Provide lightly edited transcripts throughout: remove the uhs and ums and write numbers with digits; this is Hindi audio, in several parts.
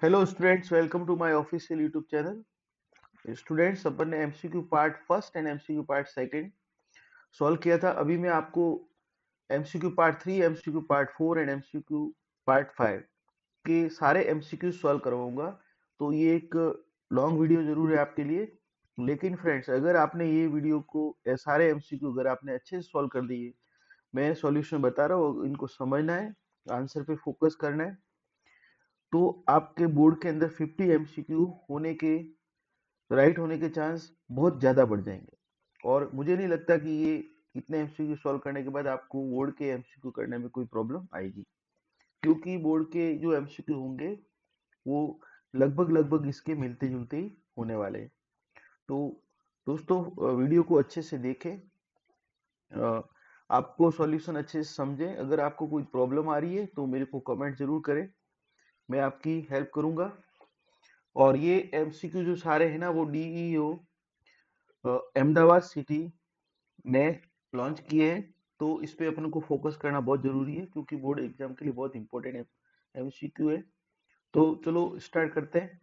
Hello students, welcome to my official YouTube channel. Students, अपन ने MCQ part first and MCQ part second solve किया था। अभी मैं आपको MCQ part three, MCQ part four and MCQ part five के सारे एमसीक्यू सॉल्व करवाऊंगा। तो ये एक लॉन्ग वीडियो जरूर है आपके लिए, लेकिन फ्रेंड्स अगर आपने ये वीडियो को सारे एमसीक्यू अगर आपने अच्छे से सॉल्व कर दिए, मैं सॉल्यूशन बता रहा हूँ, इनको समझना है, आंसर पे फोकस करना है, तो आपके बोर्ड के अंदर 50 एमसीक्यू होने के राइट होने के चांस बहुत ज़्यादा बढ़ जाएंगे। और मुझे नहीं लगता कि ये इतने एमसीक्यू सॉल्व करने के बाद आपको बोर्ड के एमसीक्यू करने में कोई प्रॉब्लम आएगी, क्योंकि बोर्ड के जो एमसीक्यू होंगे वो लगभग लगभग इसके मिलते जुलते ही होने वाले हैं। तो दोस्तों, वीडियो को अच्छे से देखें, आपको सॉल्यूशन अच्छे से समझें। अगर आपको कोई प्रॉब्लम आ रही है तो मेरे को कमेंट जरूर करें, मैं आपकी हेल्प करूंगा। और ये एमसीक्यू जो सारे हैं ना, वो डीईओ अहमदाबाद सिटी ने लॉन्च किए हैं। तो इस पे अपन को फोकस करना बहुत जरूरी है, क्योंकि बोर्ड एग्जाम के लिए बहुत इंपॉर्टेंट एमसीक्यू है। तो चलो स्टार्ट करते हैं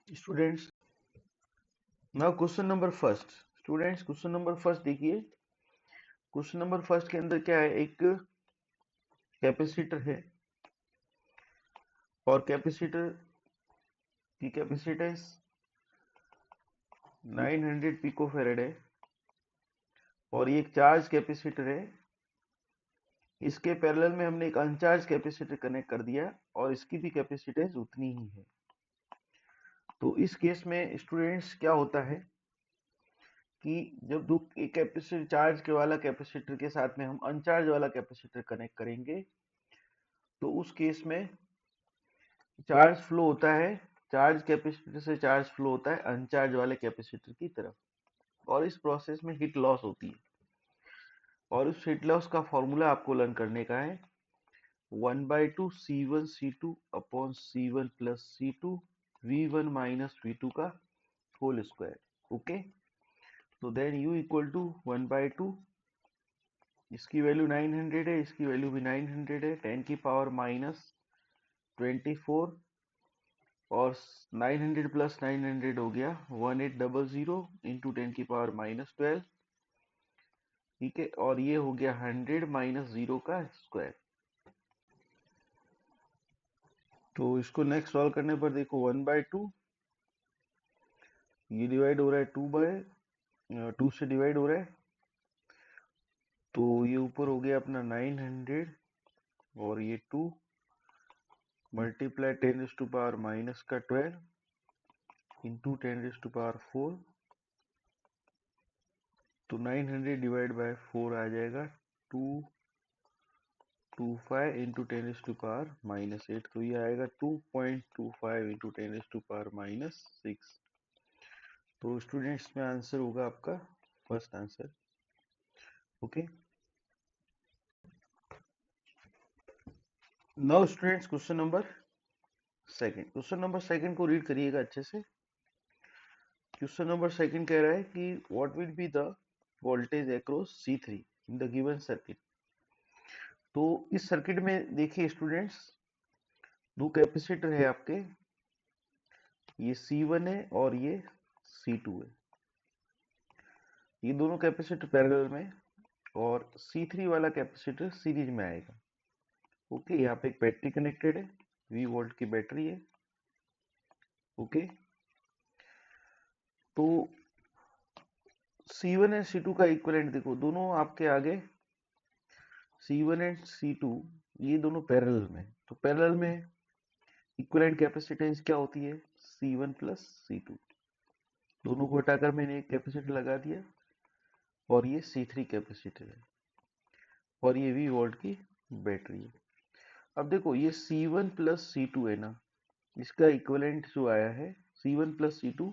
students. Now question number first. Students, question number first देखिए। क्वेश्चन नंबर फर्स्ट के अंदर क्या है, एक कैपेसिटर है और कैपेसिटर की कैपेसिटेंस 900 पिको फेरेड है, और ये एक चार्ज कैपेसिटर है। इसके पैरेलल में हमने एक अनचार्ज कैपेसिटर कनेक्ट कर दिया, और इसकी भी कैपेसिटेंस उतनी ही है। तो इस केस में स्टूडेंट्स क्या होता है कि जब दो एक कैपेसिटर चार्ज के वाला कैपेसिटर के साथ में हम अनचार्ज वाला कैपेसिटर कनेक्ट करेंगे, तो उस केस में चार्ज फ्लो होता है, चार्ज कैपेसिटर से चार्ज फ्लो होता है अनचार्ज वाले कैपेसिटर की तरफ, और इस प्रोसेस में हीट लॉस होती है। और उस हीट लॉस का फॉर्मूला आपको लर्न करने का है, 1/2 C1 C2 upon C1 plus C2 V1 minus V2 का होल स्क्वायर। ओके, तो देन U इक्वल टू 1/2, इसकी वैल्यू 900 है, इसकी वैल्यू भी 900 है, 10 की पावर माइनस 24, और 900 प्लस 900 हो गया 1800 इंटू 10 की पावर माइनस 12। ठीक है, और ये हो गया 100 माइनस 0 का स्क्वायर। तो इसको नेक्स्ट सॉल्व करने पर देखो 1/2, ये डिवाइड हो रहा है 2 से डिवाइड हो रहा है, तो ये ऊपर हो गया अपना 900, और ये 2 मल्टीप्लाई 10 टू पावर माइनस का 12 इंटू 10 टू पावर 4, तो 900 डिवाइड बाय 4 आ जाएगा 225 इंटू 10 टू पावर माइनस 8, तो ये आएगा 2.25 इंटू 10 टू पावर माइनस 6। तो स्टूडेंट्स में आंसर होगा आपका first answer. Okay, now students question number second. Question number second को रीड करिएगा अच्छे से। क्वेश्चन नंबर सेकंड कह रहा है कि what will be the voltage across C3 in the given circuit. तो इस सर्किट में देखिए स्टूडेंट्स, दो कैपेसिटर है आपके, ये C1 है और ये C2 है। ये दोनों कैपेसिटर पैरेलल में, और C3 वाला कैपेसिटर सीरीज में आएगा। ओके, यहाँ पे एक बैटरी कनेक्टेड है, V वोल्ट की बैटरी है। ओके, तो C1 एंड C2 का इक्विवेलेंट देखो, दोनों आपके आगे C1 एंड C2 ये दोनों पैरेलल में, तो पैरेलल में इक्विवेलेंट कैपेसिटेंस क्या होती है, C1 प्लस C2। दोनों को हटाकर मैंने एक कैपेसिटर लगा दिया, और ये C3 कैपेसिटर है, और ये V वोल्ट की बैटरी है। अब देखो ये C1 प्लस C2 है ना, इसका इक्विवेलेंट जो आया है C1 प्लस C2,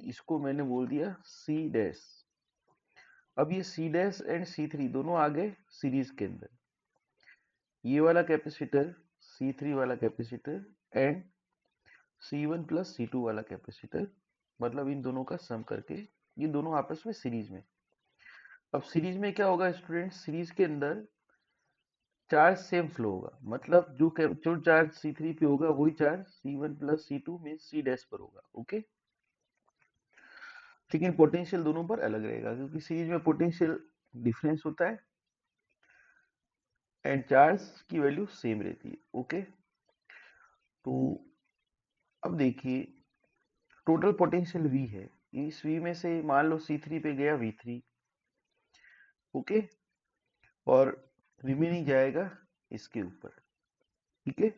इसको मैंने बोल दिया C डैश। अब ये C डैश एंड C3 दोनों आ गए सीरीज के अंदर। ये वाला कैपेसिटर, C3 वाला capacitor and C1 plus C2 वाला कैपेसिटर, मतलब इन दोनों का सम करके ये दोनों आपस में सीरीज में। अब सीरीज में क्या होगा स्टूडेंट, सीरीज के अंदर चार्ज सेम फ्लो होगा, मतलब जो चार्ज C3 पे होगा वही charge C1 plus C2 mean C dash पर होगा। ओके, लेकिन पोटेंशियल दोनों पर अलग रहेगा क्योंकि सीरीज में पोटेंशियल डिफरेंस होता है एंड चार्ज की वैल्यू सेम रहती है। ओके, तो अब देखिए टोटल पोटेंशियल V है, इस V में से मान लो C3 पे गया V3, ओके, और रिमेनिंग जाएगा इसके ऊपर। ठीक है,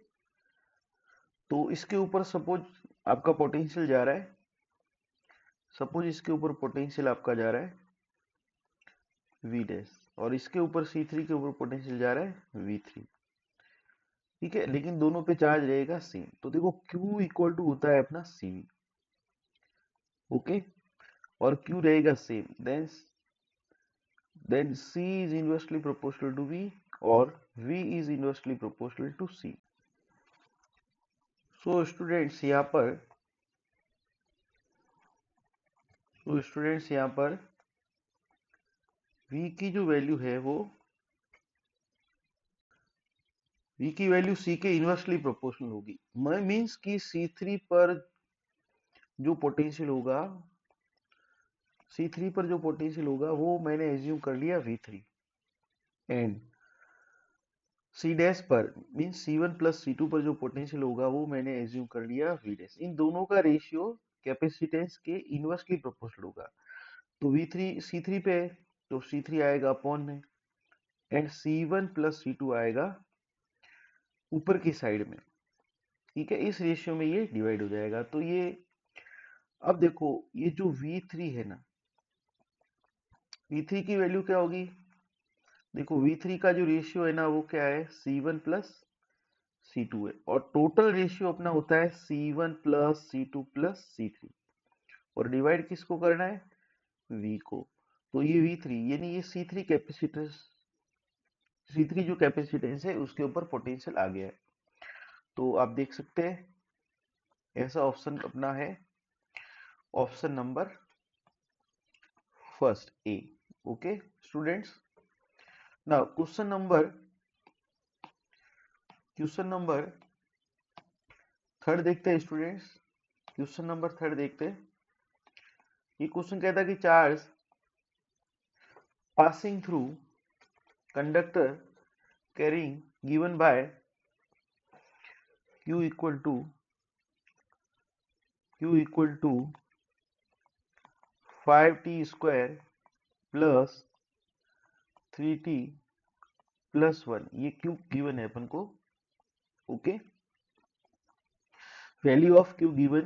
तो इसके ऊपर सपोज आपका पोटेंशियल जा रहा है, सपोज इसके ऊपर पोटेंशियल आपका जा रहा है V डैश, और इसके ऊपर C3 के ऊपर पोटेंशियल जा रहा है V3। ठीक है, लेकिन दोनों पे चार्ज रहेगा सेम। तो देखो Q इक्वल टू होता है अपना CV। ओके, और Q रहेगा same, then C is inversely proportional to V और V is inversely proportional to C। So students यहाँ पर V की जो वैल्यू है वो V की वैल्यू C के इनवर्सली प्रोपोर्शनल होगी। मीन्स कि C3 पर जो पोटेंशियल होगा, C3 पर जो पोटेंशियल होगा वो मैंने एज्यूम कर लिया V3 एंड C डैश पर मीन्स C1 प्लस C2 पर जो पोटेंशियल होगा वो मैंने एज्यूम कर लिया V डैश। इन दोनों का रेशियो कैपेसिटेंस के इनवर्सली प्रोपोर्शनल होगा। तो V3 C3 पे तो C3 आएगा अपॉन में एंड C1 प्लस C2 आएगा ऊपर की साइड में। ठीक है, इस रेशियो में ये डिवाइड हो जाएगा। तो ये अब देखो ये जो V3 है ना, V3 की वैल्यू क्या होगी? देखो V3 का जो रेशियो है ना वो क्या है, C1 प्लस C2 है, और टोटल रेशियो अपना होता है C1 plus C2 plus C3, और डिवाइड किसको करना है, V को। तो ये V3 यानी ये C3 कैपेसिटेंस, C3 जो कैपेसिटेंस है उसके ऊपर पोटेंशियल आ गया है। तो आप देख सकते हैं ऐसा ऑप्शन अपना है option number first A. Okay students, now question number third देखते हैं स्टूडेंट्स। क्वेश्चन नंबर थर्ड देखते हैं। ये क्वेश्चन कहता है कि charge passing through conductor carrying given by Q equal to 5t square plus 3t plus 1, ये Q गिवन है अपन को। Okay, value of Q given,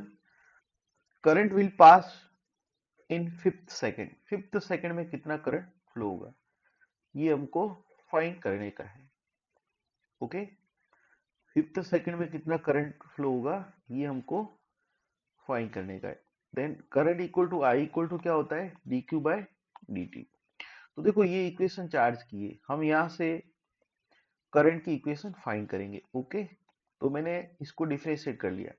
current will pass in fifth second में कितना करंट फ्लो होगा ये हमको फाइंड करने का है। ओके, फिफ्थ सेकेंड में कितना करंट फ्लो होगा ये हमको फाइंड करने का है। Then current equal to I equal to क्या होता है, dq बाय dt। तो देखो ये इक्वेशन चार्ज की है, हम यहाँ से करंट की इक्वेशन फाइंड करेंगे। ओके, तो मैंने इसको डिफरेंशिएट कर लिया,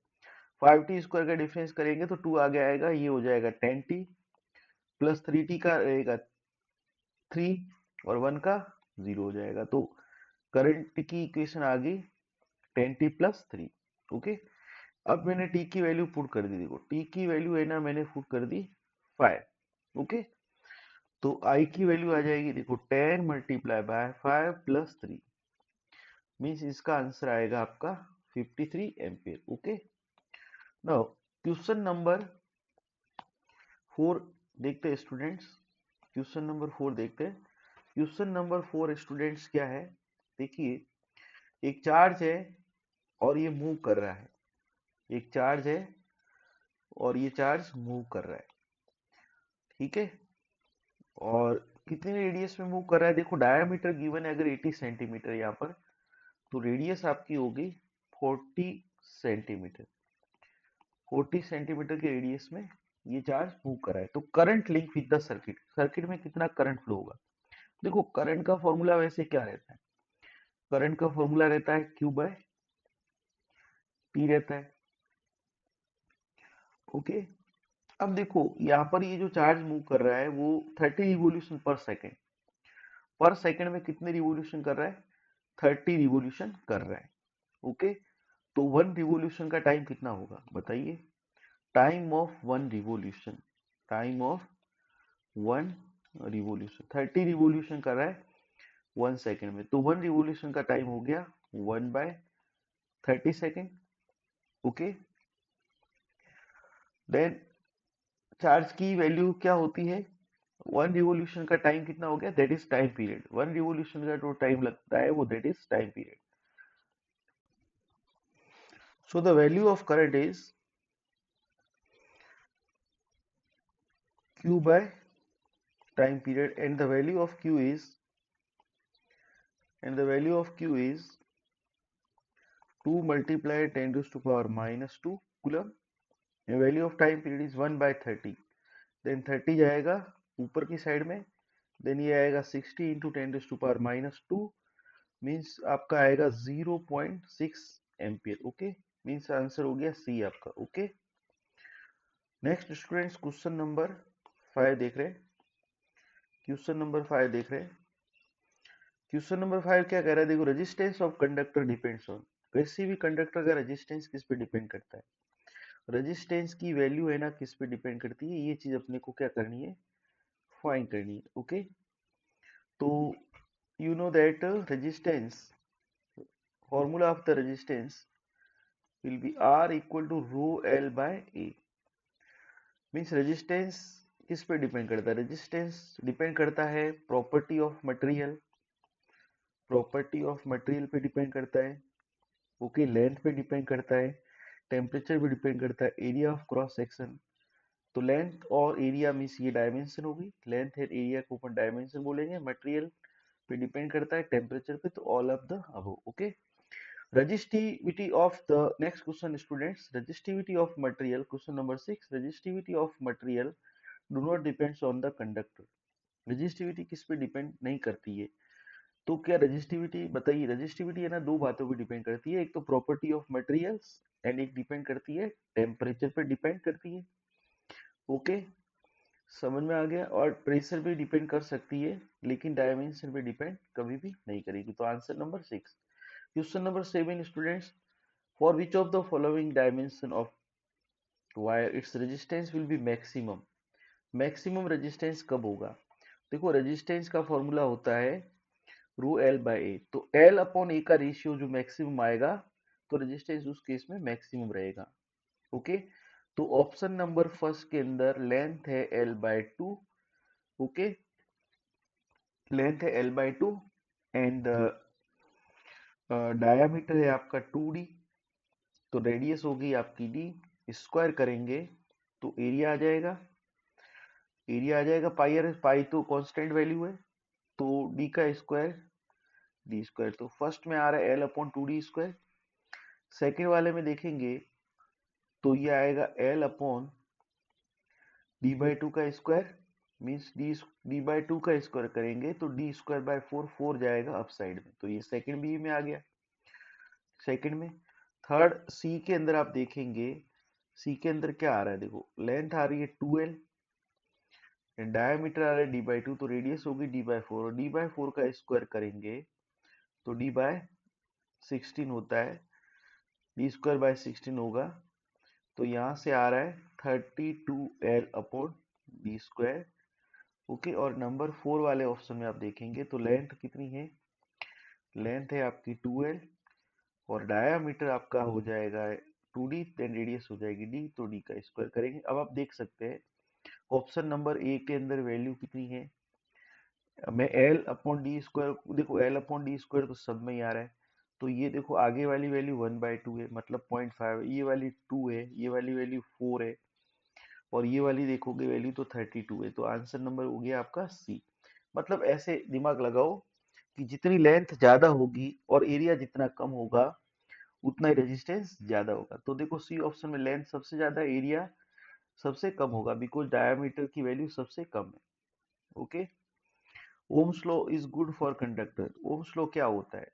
5t स्क्वायर का डिफरेंस करेंगे तो 2 आगे आएगा, ये हो जाएगा 10t प्लस 3t का रहेगा 3 और 1 का 0 हो जाएगा। तो करंट की इक्वेशन आ गई 10t प्लस 3। ओके, अब मैंने t की वैल्यू पुट कर दी। देखो t की वैल्यू है ना मैंने पुट कर दी 5। ओके, तो I की वैल्यू आ जाएगी, देखो 10 मल्टीप्लाई बाय 5 प्लस 3 मीन्स इसका आंसर आएगा आपका 53 ampere. Okay, now question number 4 देखते हैं स्टूडेंट्स। क्वेश्चन नंबर 4 देखते हैं। क्वेश्चन नंबर 4 स्टूडेंट्स क्या है, देखिए एक चार्ज है और ये मूव कर रहा है, एक चार्ज है और ये चार्ज मूव कर रहा है। ठीक है, और कितने रेडियस में मूव कर रहा है, देखो डायमीटर गिवन है अगर 80 सेंटीमीटर यहाँ पर, तो रेडियस आपकी होगी 40 सेंटीमीटर। 40 सेंटीमीटर के रेडियस में ये चार्ज मूव कर रहा है। तो current link with the circuit में कितना करंट फ्लो होगा। देखो करंट का फॉर्मूला वैसे क्या रहता है, करंट का फॉर्मूला रहता है Q बाय T रहता है। ओके, अब देखो यहाँ पर ये जो चार्ज मूव कर रहा है वो 30 रिवोल्यूशन पर सेकेंड में कितने रिवोल्यूशन कर रहा है, 30 रिवोल्यूशन कर रहा है। ओके, तो 1 रिवोल्यूशन का टाइम कितना होगा बताइए? Time of 1 revolution, time of 1 revolution, 30 revolution कर रहा है 1 सेकेंड में, तो 1 रिवोल्यूशन का टाइम हो गया 1/30 सेकेंड। ओके, देन चार्ज की वैल्यू क्या होती है? 1 रिवोल्यूशन का टाइम कितना हो गया? That is time period. 1 revolution का जो टाइम लगता है वो that is time period. So the value of current is q by time period, and the value of q is 2 multiplied 10 to the power minus 2 coulomb, and value of time period is 1/30। Then 30 जाएगा ऊपर की साइड में, देन ये आएगा 60 इंटू 10 टू पावर -2, मीन्स आपका आएगा 0.6 एम्पियर। ओके, मीन्स आंसर हो गया सी आपका। Okay, next students question number 5 देख रहे हैं। क्वेश्चन नंबर 5 देख रहे हैं। क्वेश्चन नंबर 5 क्या कह रहा है? देखो, resistance of conductor depends on, किसी भी कंडक्टर का रेजिस्टेंस किस पे डिपेंड करता है? रेजिस्टेंस की वैल्यू है ना किस पे डिपेंड करती है? ये चीज अपने को क्या करनी है? फाइंड करनी है। ओके, तो you know that resistance, formula of the resistance will be R equal to rho L by A। Means resistance किस पे डिपेंड करता है? रेजिस्टेंस डिपेंड करता है property of material, property of material पे डिपेंड करता है। ओके, लेंथ पे डिपेंड करता है, टेम्परेचर पे डिपेंड करता है, एरिया ऑफ क्रॉस सेक्शन। तो लेंथ और एरिया मीन्स ये डायमेंशन होगी, लेंथ एंड एरिया को ऊपर डायमेंशन बोलेंगे। मटेरियल पे डिपेंड करता है टेम्परेचर पे, तो all of the above. Okay, resistivity of the next question students, resistivity of material, question number 6, resistivity of material do not depends on the conductor। resistivity किस पे डिपेंड नहीं करती है? तो क्या रेजिस्टिविटी बताइए? रेजिस्टिविटी है ना दो बातों पे डिपेंड करती है, एक तो प्रॉपर्टी ऑफ मटेरियल्स एंड एक डिपेंड करती है टेम्परेचर पे डिपेंड करती है। ओके, समझ में आ गया? और प्रेशर पे डिपेंड कर सकती है, लेकिन डायमेंशन पे डिपेंड कभी भी नहीं करेगी। तो answer number 6। Question number 7 students, for which of the following dimension of wire its resistance will be maximum। Maximum resistance कब होगा? देखो, रेजिस्टेंस का फॉर्मूला होता है रो एल बाय ए, तो एल अपॉन ए का रेशियो जो मैक्सिमम आएगा, तो रेजिस्टेंस उस केस में मैक्सिमम रहेगा। ओके, तो ऑप्शन नंबर फर्स्ट के अंदर लेंथ है एल बाय 2। ओके, लेंथ है एल बाय 2 एंड डायामीटर है आपका 2d, तो रेडियस होगी आपकी डी, स्क्वायर करेंगे तो एरिया आ जाएगा, एरिया आ जाएगा पाई आर, पाई तो कांस्टेंट वैल्यू है, तो डी का स्क्वायर डी स्क्वायर, तो फर्स्ट में आ रहा है L upon 2d square. Second वाले में देखेंगे तो ये आएगा एल अपॉन डी बाई 2 का स्क्वायर, मीन्स डी बाई 2 का स्क्वायर करेंगे तो डी स्क्वायर बाय 4, 4 जाएगा अप साइड में, तो ये सेकेंड बी में आ गया। सेकेंड में थर्ड सी के अंदर आप देखेंगे, सी के अंदर क्या आ रहा है? देखो, लेंथ आ रही है 2l, डायमीटर आ रहा है डी बाई 2, तो रेडियस होगी डी बाई 4, और डी बाई 4 का स्क्वायर करेंगे तो डी बाय 16 होता है, डी स्क्वायर बाय 16 होगा, तो यहाँ से आ रहा है 32l upon D square. Okay, और नंबर 4 वाले ऑप्शन में आप देखेंगे तो लेंथ कितनी है? लेंथ है आपकी 2l, और डायामीटर आपका हो जाएगा 2d, देन रेडियस हो जाएगी d, तो d का स्क्वायर करेंगे। अब आप देख सकते हैं ऑप्शन नंबर ए के अंदर वैल्यू कितनी है? मैं एल अपॉन डी स्क्वायर, देखो एल अपॉन डी स्क्वायर तो सब में ही आ रहा है, तो ये देखो आगे वाली वैल्यू 1/2 है, मतलब 0.5 है, ये वाली 2 है, ये वाली वैल्यू 4 है, और ये वाली देखोगे वैल्यू तो 32 है, तो आंसर नंबर हो गया आपका सी। मतलब ऐसे दिमाग लगाओ कि जितनी लेंथ ज्यादा होगी और एरिया जितना कम होगा, उतना ही रेजिस्टेंस ज्यादा होगा। तो देखो सी ऑप्शन में लेंथ सबसे ज्यादा, एरिया सबसे कम होगा, बिकॉज डायमीटर की वैल्यू सबसे कम है। Okay, Ohm's law is good for conductor. Ohm's law क्या होता है?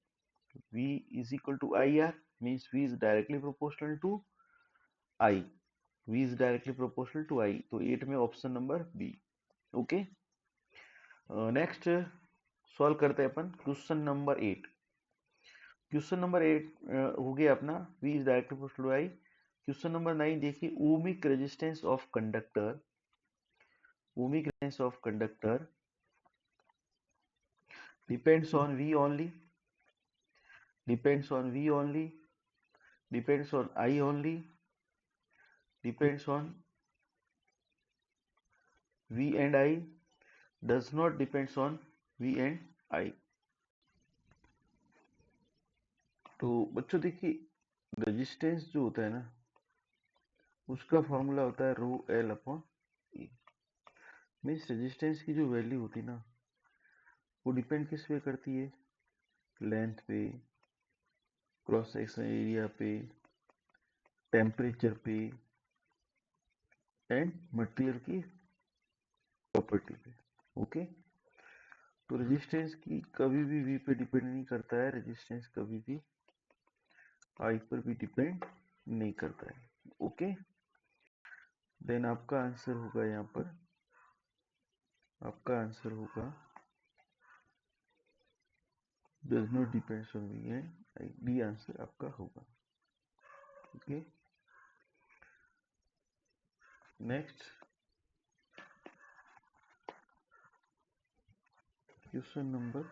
V is equal to IR, means V is directly proportional to I। V is directly proportional to I, तो 8 में option number B. Okay, next solve करते हैं अपन क्वेश्चन नंबर 8। क्वेश्चन नंबर 8 हो गया अपना, V is directly proportional to I। Question number 9 देखिए, ohmic resistance of conductor, ohmic resistance of conductor depends on V only, depends on V only, depends on I only, depends on V and I, does not depends on V and I। तो बच्चों देखिए, रेजिस्टेंस जो होता है ना, उसका फॉर्मूला होता है रो एल अपॉन ई। मीन्स रेजिस्टेंस की जो वैल्यू होती है ना, वो डिपेंड किस पे करती है, लेंथ पे, क्रॉस सेक्शन एरिया पे, टेम्परेचर पे एंड मटेरियल की प्रॉपर्टी पे। ओके, तो रेजिस्टेंस की कभी भी वी पे डिपेंड नहीं करता है, रेजिस्टेंस कभी भी आई पर भी डिपेंड नहीं करता है। ओके, देन आपका आंसर होगा, यहाँ पर आपका आंसर होगा does not depends on V and I, D answer आपका होगा। Okay, next question number,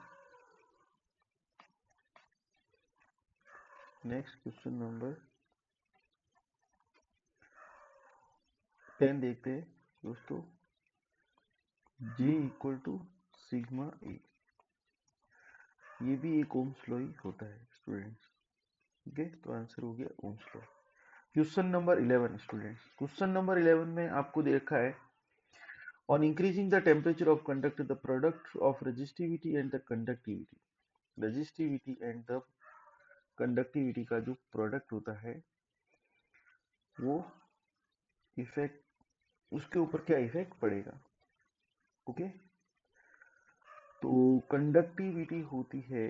next question number 10 देखते हैं दोस्तों। J equal to sigma A, ये भी एक ओम्स लॉ ही होता है स्टूडेंट्स। ठीक है, तो आंसर हो गया Ohm's law. Question number 11 students, question number 11 में आपको देखा है, on increasing the temperature of conductor the product of resistivity and the conductivity, resistivity and the conductivity का जो प्रोडक्ट होता है वो इफेक्ट, उसके ऊपर क्या इफेक्ट पड़ेगा। ओके, तो कंडक्टिविटी होती है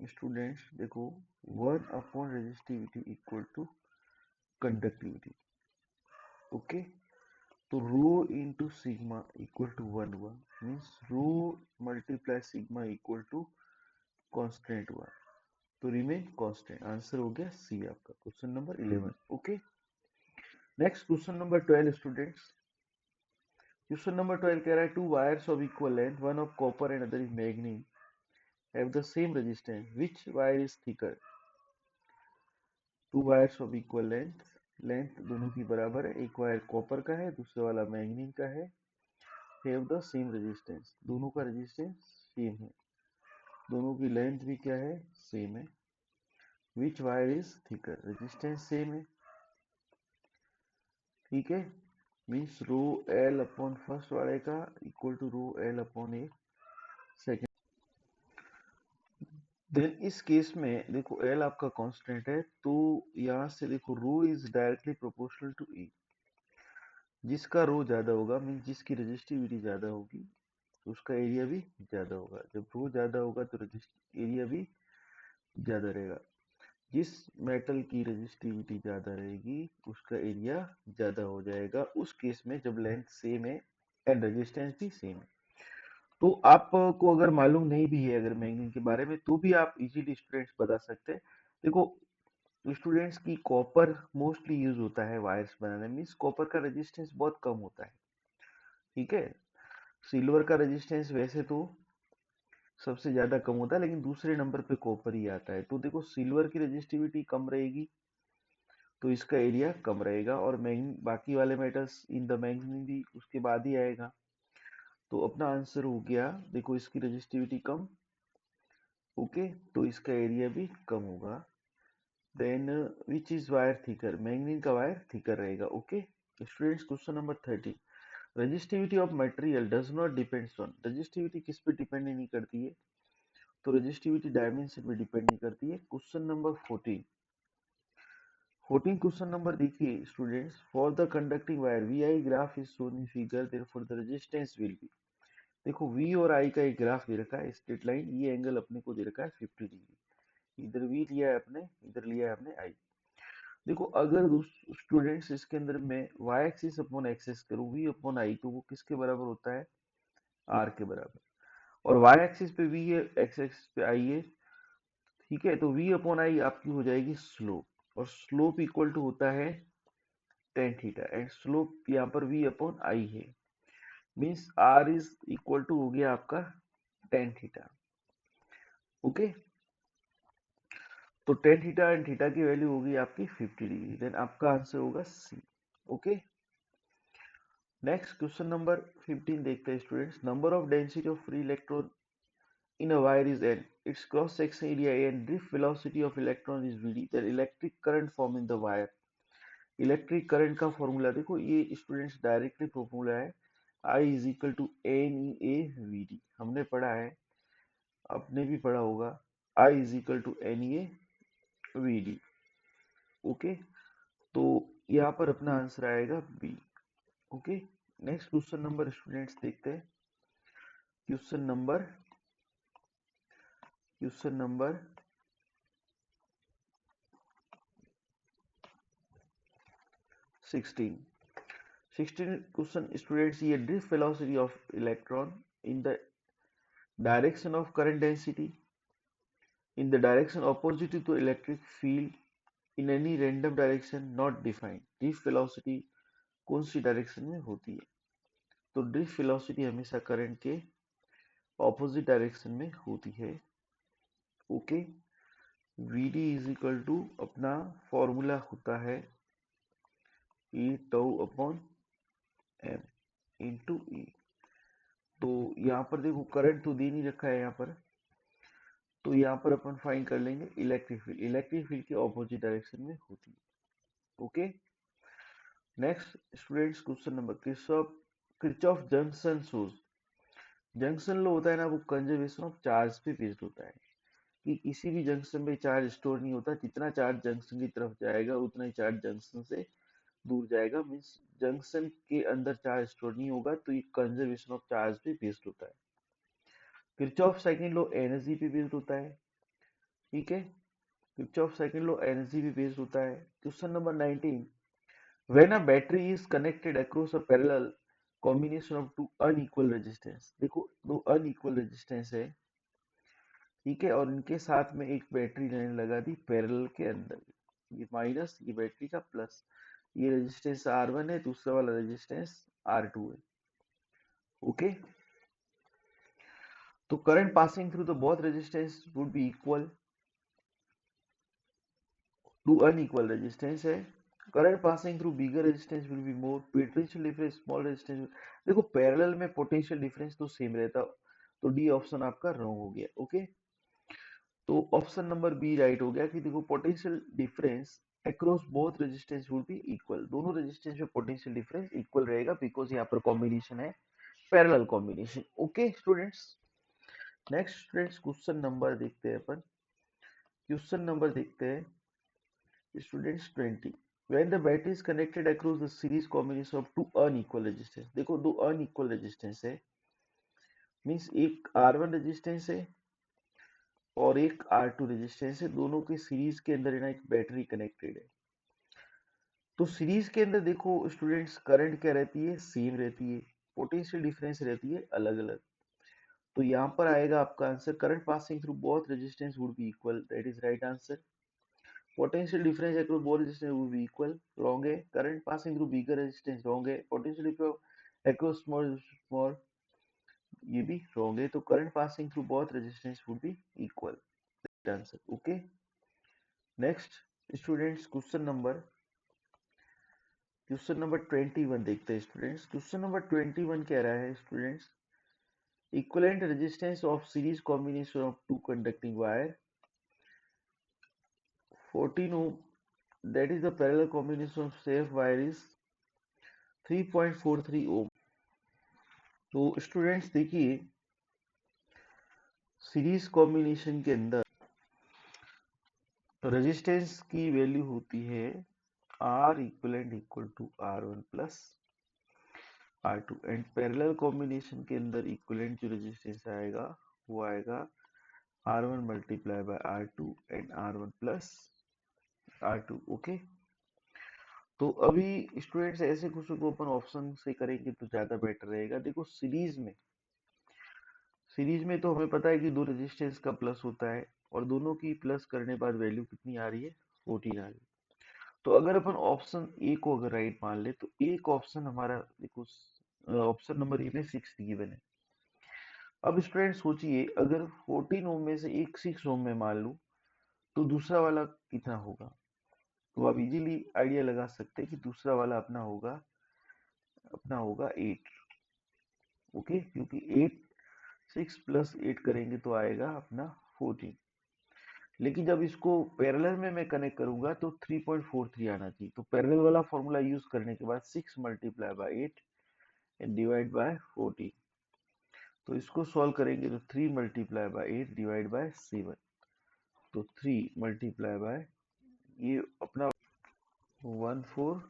स्टूडेंट्स, देखो 1 upon resistivity equal to conductivity. Okay, तो rho into sigma equal to 1 हुआ, means rho multiply sigma equal to constant हुआ, तो रिमेन कांस्टेंट। आंसर हो गया सी आपका, question number 11। Okay, next question number 12 students, question number 12 कह रहा है, two wires of equal length, one of copper and other is manganese, have the same resistance, which wire is thicker. To wires of equal length, length दोनों की बराबर है, एक वायर कॉपर का है, दूसरे वाला मैग्नीज का है, हैव द सेम रेजिस्टेंस, दोनों का रेजिस्टेंस सेम है, दोनों की लेंथ भी क्या है, सेम है। Which wire is thicker, resistance same है, ठीक है, means rho L upon first वाले का equal to rho L upon A second. Then इस केस में देखो एल आपका कांस्टेंट है, तो यहाँ से देखो रो इज डायरेक्टली प्रोपोर्शनल टू ई, जिसका रो ज्यादा होगा मीन्स जिसकी रेजिस्टिविटी ज्यादा होगी उसका एरिया भी ज्यादा होगा। जब रो ज्यादा होगा तो एरिया भी ज्यादा रहेगा। जिस मेटल की रेजिस्टिविटी ज्यादा रहेगी उसका एरिया ज्यादा हो जाएगा, उस केस में जब लेंथ सेम है एंड रेजिस्टेंस भी सेम है। तो आपको अगर मालूम नहीं भी है अगर मैग्नीज के बारे में, तो भी आप इजीली स्टूडेंट्स बता सकते हैं। देखो स्टूडेंट्स की कॉपर मोस्टली यूज होता है वायर्स बनाने में, मीन्स कॉपर का रेजिस्टेंस बहुत कम होता है, ठीक है। सिल्वर का रेजिस्टेंस वैसे तो सबसे ज्यादा कम होता है, लेकिन दूसरे नंबर पे कॉपर ही आता है। तो देखो सिल्वर की रेजिस्टिविटी कम रहेगी तो इसका एरिया कम रहेगा, और बाकी वाले मेटल्स इन द मैग्नीज भी उसके बाद ही आएगा। तो अपना आंसर हो गया, देखो इसकी रेजिस्टिविटी कम, ओके, तो इसका एरिया भी कम होगा। Then which is wire thicker, manganese का वायर थिकर रहेगा। Okay students, question number 30, resistivity of material does not depends on, resistivity किस पे डिपेंड नहीं करती है, तो रेजिस्टिविटी डायमेंशन पे डिपेंड नहीं करती है। क्वेश्चन नंबर 14, 14 क्वेश्चन नंबर देखिए students, for the conducting wire V I graph is shown in figure, therefore the resistance will be, देखो V और I का एक ग्राफ दे रखा है, स्ट्रेट लाइन, ये एंगल अपने को दे रखा है 50 डिग्री, इधर V लिया है अपने, इधर लिया है अपने I। देखो अगर स्टूडेंट्स इसके अंदर मैं y एक्सिस अपॉन एक्सिस करूँ V अपॉन I, तो वो किसके बराबर होता है, R के बराबर, और y एक्सिस पे V है, x एक्सिस पे I है, ठीक है, तो v अपॉन आई आपकी हो जाएगी स्लोप, और स्लोप इक्वल टू होता है टेन थीटा, एंड स्लोप यहाँ पर v अपॉन आई है, means r is equal to हो गया आपका टेन थीटा। ओके, तो टेन थीटा एंड थीटा की वैल्यू होगी आपकी 50 डिग्री, देन आपका आंसर होगा C. Okay, next question number 15 देखते हैं students. Number of density of free electron in a wire is n, its cross section area and drift velocity of electron is vd, then electric current form in the wire। Electric current का फॉर्मूला देखो, ये स्टूडेंट्स डायरेक्टली फॉर्मूला है I is equal to N E A V D, हमने पढ़ा है, आपने भी पढ़ा होगा, I is equal to N E A V D. Okay, तो यहाँ पर अपना आंसर आएगा B. Okay, next question number students देखते हैं। क्वेश्चन नंबर 16 क्वेश्चन स्टूडेंट्स, ये drift velocity of electron in the direction of current density in the direction opposite to electric field in any random direction not defined. Drift velocity कौन सी डायरेक्शन में होती है? तो ड्रिफ्ट वेलोसिटी हमेशा करंट के ऑपोजिट डायरेक्शन में होती है। Okay, V D is equal to अपना फॉर्मूला होता है E tau upon M into E. तो यहाँ पर देखो करंट तो दे नहीं रखा है यहाँ पर, तो यहाँ पर अपन फाइंड कर लेंगे इलेक्ट्रिक फील्ड। इलेक्ट्रिक फील्ड के ऑपोजिट डायरेक्शन में होती है। Okay, next students question number Kirchhoff junction shows. Junction law होता है ना, वो कंजर्वेशन ऑफ चार्ज पे बेस्ड होता है, कि किसी भी जंक्शन में चार्ज स्टोर नहीं होता, जितना चार्ज जंक्शन की तरफ जाएगा उतना ही चार्ज जंक्शन से दूर जाएगा, मीन्स जंक्शन के अंदर चार्ज स्टोर नहीं होगा, तो ये कंजर्वेशन ऑफ चार्ज पे बेस्ड होता है। किरचॉफ सेकंड लॉ एनर्जी पे बेस्ड होता है। ठीक है, किरचॉफ सेकंड लॉ एनर्जी पे बेस्ड होता है। Question number 19, when a battery is connected across a parallel combination of two unequal resistance. देखो दो अनइक्वल रेजिस्टेंस है, ठीक है, और इनके साथ में एक बैटरी लाइन लगा दी पैरेलल के अंदर, ये माइनस, ये बैटरी का प्लस, ये रेजिस्टेंस R1 है, दूसरा वाला रेजिस्टेंस R2 है। ओके, तो current passing through the both resistance would be equal to unequal resistance है। Current passing through bigger resistance will be more, potential difference small resistance. देखो पैरेलल में पोटेंशियल डिफरेंस तो सेम रहता, तो डी ऑप्शन आपका रॉन्ग हो गया। ओके, तो ऑप्शन नंबर बी राइट हो गया, कि देखो potential difference across both resistance would be equal, दोनों रेजिस्टेंस में पोटेंशियल डिफरेंस इक्वल रहेगा, बिकॉज यहाँ पर कॉम्बिनेशन है parallel combination. Okay students, next students question number देखते हैं अपन। क्वेश्चन नंबर देखते हैं students 20, when the battery is connected across the series combination of two unequal resistance। देखो दो अनइक्वल रेजिस्टेंस है, मींस एक R1 रेजिस्टेंस है और एक R2 रेजिस्टेंस है, दोनों के सीरीज के अंदर ना एक बैटरी कनेक्टेड है। तो सीरीज के अंदर देखो स्टूडेंट्स करंट क्या रहती है, सेम रहती है, पोटेंशियल डिफरेंस रहती है अलग अलग। तो यहाँ पर आएगा आपका answer, current passing through both resistance would be equal, that is right answer. Potential difference across both resistance would be equal, wrong है। Current passing through bigger resistance, wrong है। Potential difference across small small, ये भी रॉन्ग है। तो current passing through both resistance would be equal, right answer. Okay, next students question number 21 देखते हैं स्टूडेंट्स। क्वेश्चन नंबर 21 कह रहा है students, equivalent resistance of series combination of two conducting wire 14 ohm, that is the parallel combination of safe wire is 3.43 ohm। तो स्टूडेंट्स देखिए, सीरीज कॉम्बिनेशन के अंदर रेजिस्टेंस की वैल्यू होती है R equivalent equal to R1 plus R2, and parallel combination के अंदर इक्विवेलेंट जो रेजिस्टेंस आएगा वो आएगा R1 multiply by R2 and R1 plus R2। Okay, तो अभी स्टूडेंट्स ऐसे क्वेश्चन को अपन ऑप्शन से करेंगे तो ज्यादा बेटर रहेगा। देखो सीरीज में तो हमें पता है कि दो रेजिस्टेंस का प्लस होता है और दोनों की प्लस करने बाद वैल्यू कितनी आ रही है, 14 आ रही है। तो अगर अपन ऑप्शन ए को अगर राइट मान ले तो एक ऑप्शन हमारा देखो, ऑप्शन नंबर ए में 6 गिवन है। अब स्टूडेंट सोचिए अगर 14 ओम में से एक 6 ओम में मान लूं तो दूसरा वाला कितना होगा। तो आप इजीली आइडिया लगा सकते हैं कि दूसरा वाला अपना होगा 8। ओके, क्योंकि 8 6 प्लस 8 करेंगे तो आएगा अपना 14। लेकिन जब इसको पैरेलल में मैं कनेक्ट करूंगा तो 3.43 आना चाहिए। तो पैरेलल वाला फॉर्मूला यूज करने के बाद 6 multiply by 8 and divide by 14। तो इसको सॉल्व करेंगे तो 3 मल्टीप्लाई बाय 8 डिवाइड बाय 7। तो 3 मल्टीप्लाई बाय ये अपना 14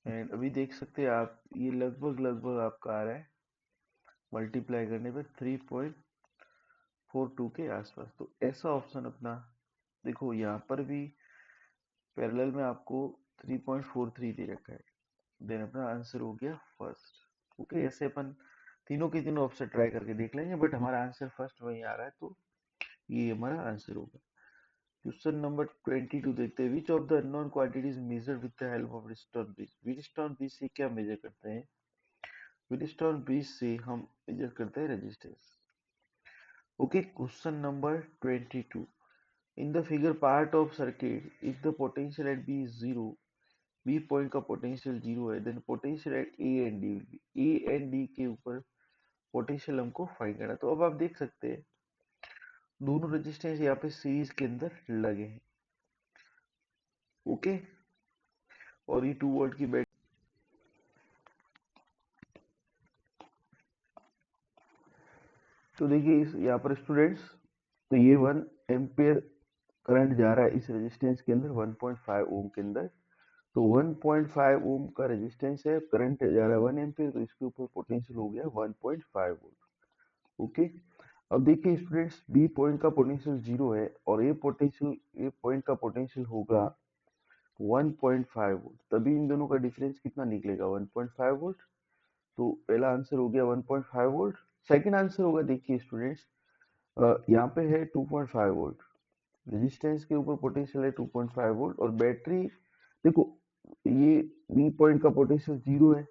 एंड अभी देख सकते हैं आप ये लगभग आपका आ रहा है मल्टीप्लाई करने पर 3.42 के आसपास। तो ऐसा ऑप्शन अपना देखो, यहाँ पर भी पैरेलल में आपको 3.43 दे रखा है, देन अपना आंसर हो गया फर्स्ट। ओके, ऐसे अपन तीनों के तीनों ऑप्शन ट्राई करके देख लेंगे, बट हमारा आंसर फर्स्ट वही आ रहा है, तो ये हमारा आंसर होगा। क्वेश्चन नंबर 22 देखते हैं। Which of the unknown quantities measured with the help of Wheatstone bridge. Wheatstone bridge से क्या मेजर करते हैं? व्हीटस्टोन ब्रिज से हम मेजर करते हैं resistance. Okay, question number 22। In the figure part of circuit, if the potential at B is 0, B point का पोटेंशियल 0 है, then potential at A and D will be. A and D के ऊपर पोटेंशियल हमको फाइंड करना। तो अब आप देख सकते हैं दोनों रेजिस्टेंस यहाँ पे सीरीज के अंदर लगे हैं। ओके, और ये 2 वोल्ट की बैटरी। तो देखिए इस यहाँ पर स्टूडेंट्स, तो ये 1 एम्पियर करंट जा रहा है इस रेजिस्टेंस के अंदर 1.5 ओम के अंदर। तो 1.5 ओम का रेजिस्टेंस है, करंट जा रहा है 1 एम्पियर, तो इसके ऊपर पोटेंशियल हो गया 1.5 वोल्ट। ओके, अब देखिए स्टूडेंट्स बी पॉइंट का पोटेंशियल 0 है और ए पॉइंट का पोटेंशियल होगा 1.5 वोल्ट, तभी इन दोनों का डिफरेंस कितना निकलेगा 1.5 वोल्ट। तो पहला आंसर हो गया 1.5 वोल्ट। सेकंड आंसर होगा, देखिए स्टूडेंट्स यहाँ पे है 2.5 वोल्ट, रेजिस्टेंस के ऊपर पोटेंशियल है 2.5 वोल्ट, और बैटरी देखो ये बी पॉइंट का पोटेंशियल 0 है,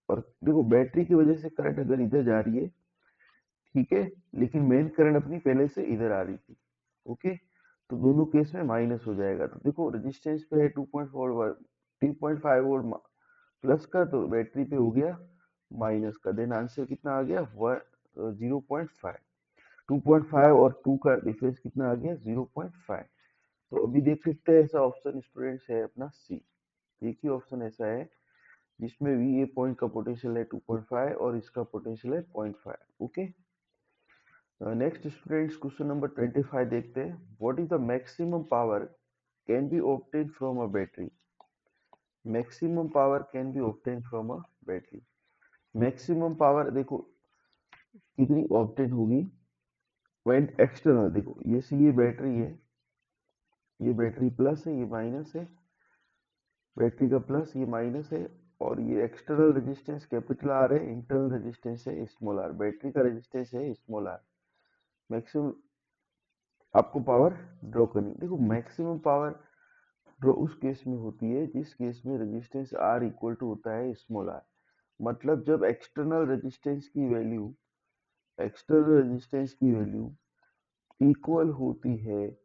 और देखो बैटरी की वजह से करंट अगर इधर जा रही है, ठीक है, लेकिन मेन करंट अपनी पहले से इधर आ रही थी। ओके, तो दोनों केस में माइनस हो जाएगा। तो देखो रेजिस्टेंस पे है 2.5 वोल्ट प्लस का, तो बैटरी पे हो गया माइनस का, देन आंसर कितना आ गया 0.5। 2.5 और 2 का डिफरेंस कितना आ गया 0.5। तो अभी देख सकते हैं ऐसा ऑप्शन स्टूडेंट्स है अपना सी। एक ही ऑप्शन ऐसा है जिसमें वी ए पॉइंट का पोटेंशियल है 2.5 और इसका पोटेंशियल है 0.5। Okay, next students question number 25 देखते हैं। What is the maximum power can be obtain from a battery. Maximum power can be obtain from a battery. Maximum power देखो कितनी ऑब्टेन होगी व्हेन एक्सटर्नल, देखो ये बैटरी है, ये बैटरी प्लस है, ये माइनस है, बैटरी का प्लस ये माइनस है, और ये एक्सटर्नल रेजिस्टेंस कैपिटल आर है, इंटरनल रेजिस्टेंस है स्मॉल आर, बैटरी का रेजिस्टेंस है स्मॉल आर। मैक्सिमम आपको पावर ड्रॉ करनी, देखो मैक्सिमम पावर ड्रॉ उस केस में होती है जिस केस में रेजिस्टेंस आर इक्वल टू होता है स्मॉल आर। मतलब जब एक्सटर्नल रेजिस्टेंस की वैल्यू इक्वल होती है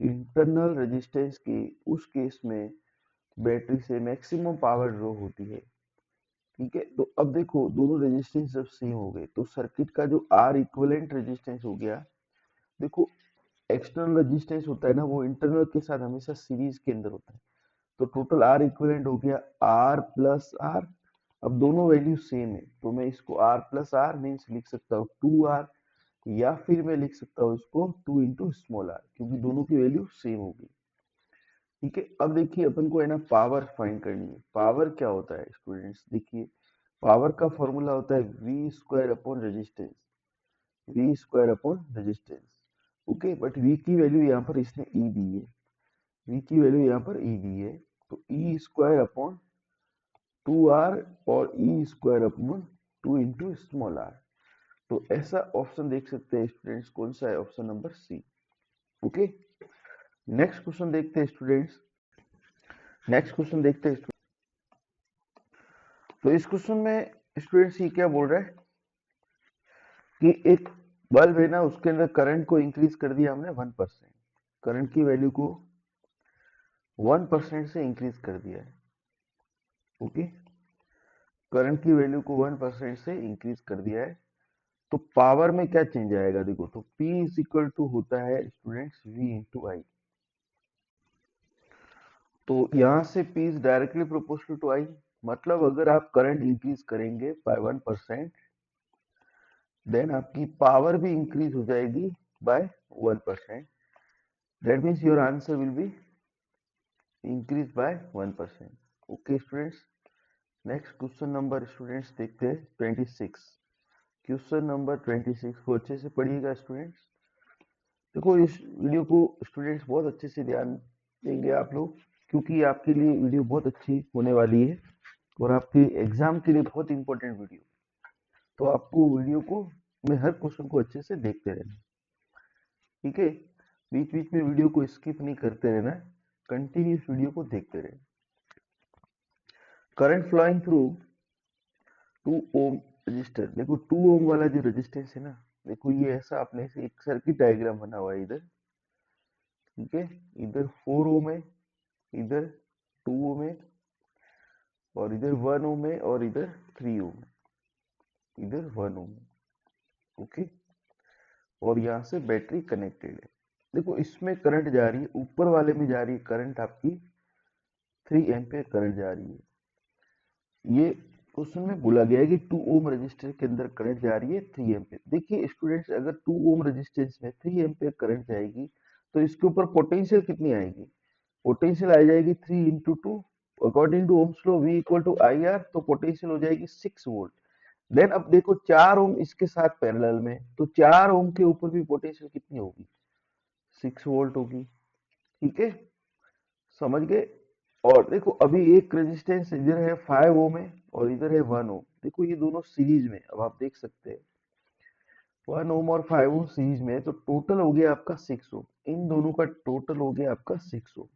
इंटरनल रेजिस्टेंस के, उस केस में बैटरी से मैक्सिमम पावर ड्रॉ होती है। ठीक है, तो अब देखो दोनों रेजिस्टेंस जब सेम हो गए तो सर्किट का जो आर इक्विवेलेंट रेजिस्टेंस हो गया, देखो एक्सटर्नल रेजिस्टेंस होता है ना वो इंटरनल के साथ हमेशा सीरीज के अंदर होता है, तो टोटल आर इक्विवेलेंट हो गया आर प्लस आर। अब दोनों वैल्यू सेम है तो मैं इसको आर प्लस आर मीन्स लिख सकता हूँ 2R, या फिर मैं लिख सकता हूँ इसको 2 इंटू स्मॉल आर, क्योंकि दोनों की वैल्यू सेम होगी। ठीक है, अब देखिए अपन को है ना पावर फाइंड करनी है। पावर क्या होता है स्टूडेंट्स, देखिए पावर का फॉर्मूला होता है V square upon resistance, V square upon resistance. Okay, but V की वैल्यू यहाँ पर इसने ई दी है, वी की वैल्यू यहाँ पर ई दी है, तो ई स्क्वायर अपॉन 2R और E square upon 2 into small R. तो ऐसा ऑप्शन देख सकते हैं स्टूडेंट्स, कौन सा है? Option number C. Okay, next question देखते हैं स्टूडेंट्स। नेक्स्ट क्वेश्चन देखते हैं। तो इस क्वेश्चन में स्टूडेंट्स ये क्या बोल रहा है कि एक बल्ब है ना, उसके अंदर करंट को इंक्रीज कर दिया हमने 1%। करंट की वैल्यू को 1% से इंक्रीज कर दिया है। ओके, करंट की वैल्यू को 1% से इंक्रीज कर दिया है, तो पावर में क्या चेंज आएगा? देखो, तो P इज इक्वल टू होता है स्टूडेंट्स V इंटू आई। तो यहां से P is directly proportional to I, मतलब अगर आप करंट इंक्रीज करेंगे बाय 1%, देन आपकी पावर भी इंक्रीज हो जाएगी by 1%। That means your answer will be increase by 1%। Okay students, next question number students देखते हैं 26। क्वेश्चन नंबर 26 को अच्छे से पढ़िएगा स्टूडेंट्स। देखो, इस वीडियो को स्टूडेंट्स बहुत अच्छे से ध्यान देंगे आप लोग, क्योंकि आपके लिए वीडियो बहुत अच्छी होने वाली है और आपके एग्जाम के लिए बहुत इंपॉर्टेंट वीडियो। तो आपको वीडियो को में हर क्वेश्चन को अच्छे से देखते रहना, ठीक है? बीच बीच में वीडियो को स्किप नहीं करते रहना, कंटिन्यूस वीडियो को देखते रहना। Current flowing through 2 ohm resistor. देखो 2 ओम वाला जो रजिस्टेंस है ना, देखो ये ऐसा आपने से एक सर्किट डायग्राम बना हुआ है इधर, ठीक है? इधर 4 ओम है, इधर 2 ओम है, और इधर 1 ओम है, और इधर 3 ओम है, इधर 1 ओम है। ओके, और यहाँ से बैटरी कनेक्टेड है। देखो इसमें करंट जा रही है, ऊपर वाले में जा रही है करंट आपकी 3 एम्पियर करंट जा रही है। ये क्वेश्चन में बोला गया है कि 2 ओम रजिस्टर के अंदर करंट जा रही है 3 एम्पियर। देखिए स्टूडेंट्स, अगर 2 ओम रेजिस्टेंस में 3 एम्पियर करंट जाएगी, तो इसके ऊपर पोटेंशियल कितनी आएगी? पोटेंशियल आ जाएगी 3 into 2। According to Ohm's law V equal to I R, तो पोटेंशियल हो जाएगी 6 वोल्ट। देन अब देखो 4 ओम इसके साथ पैरेलल में, तो 4 ओम के ऊपर भी पोटेंशियल कितनी होगी? 6 वोल्ट होगी। ठीक है, समझ गए? और देखो अभी एक रेजिस्टेंस इधर है 5 ओम है, और इधर है 1 ओम। देखो ये दोनों सीरीज में, अब आप देख सकते हैं 1 ओम और 5 ओम सीरीज में है, तो टोटल हो गया आपका 6 ओम। इन दोनों का टोटल हो गया आपका 6 ओम।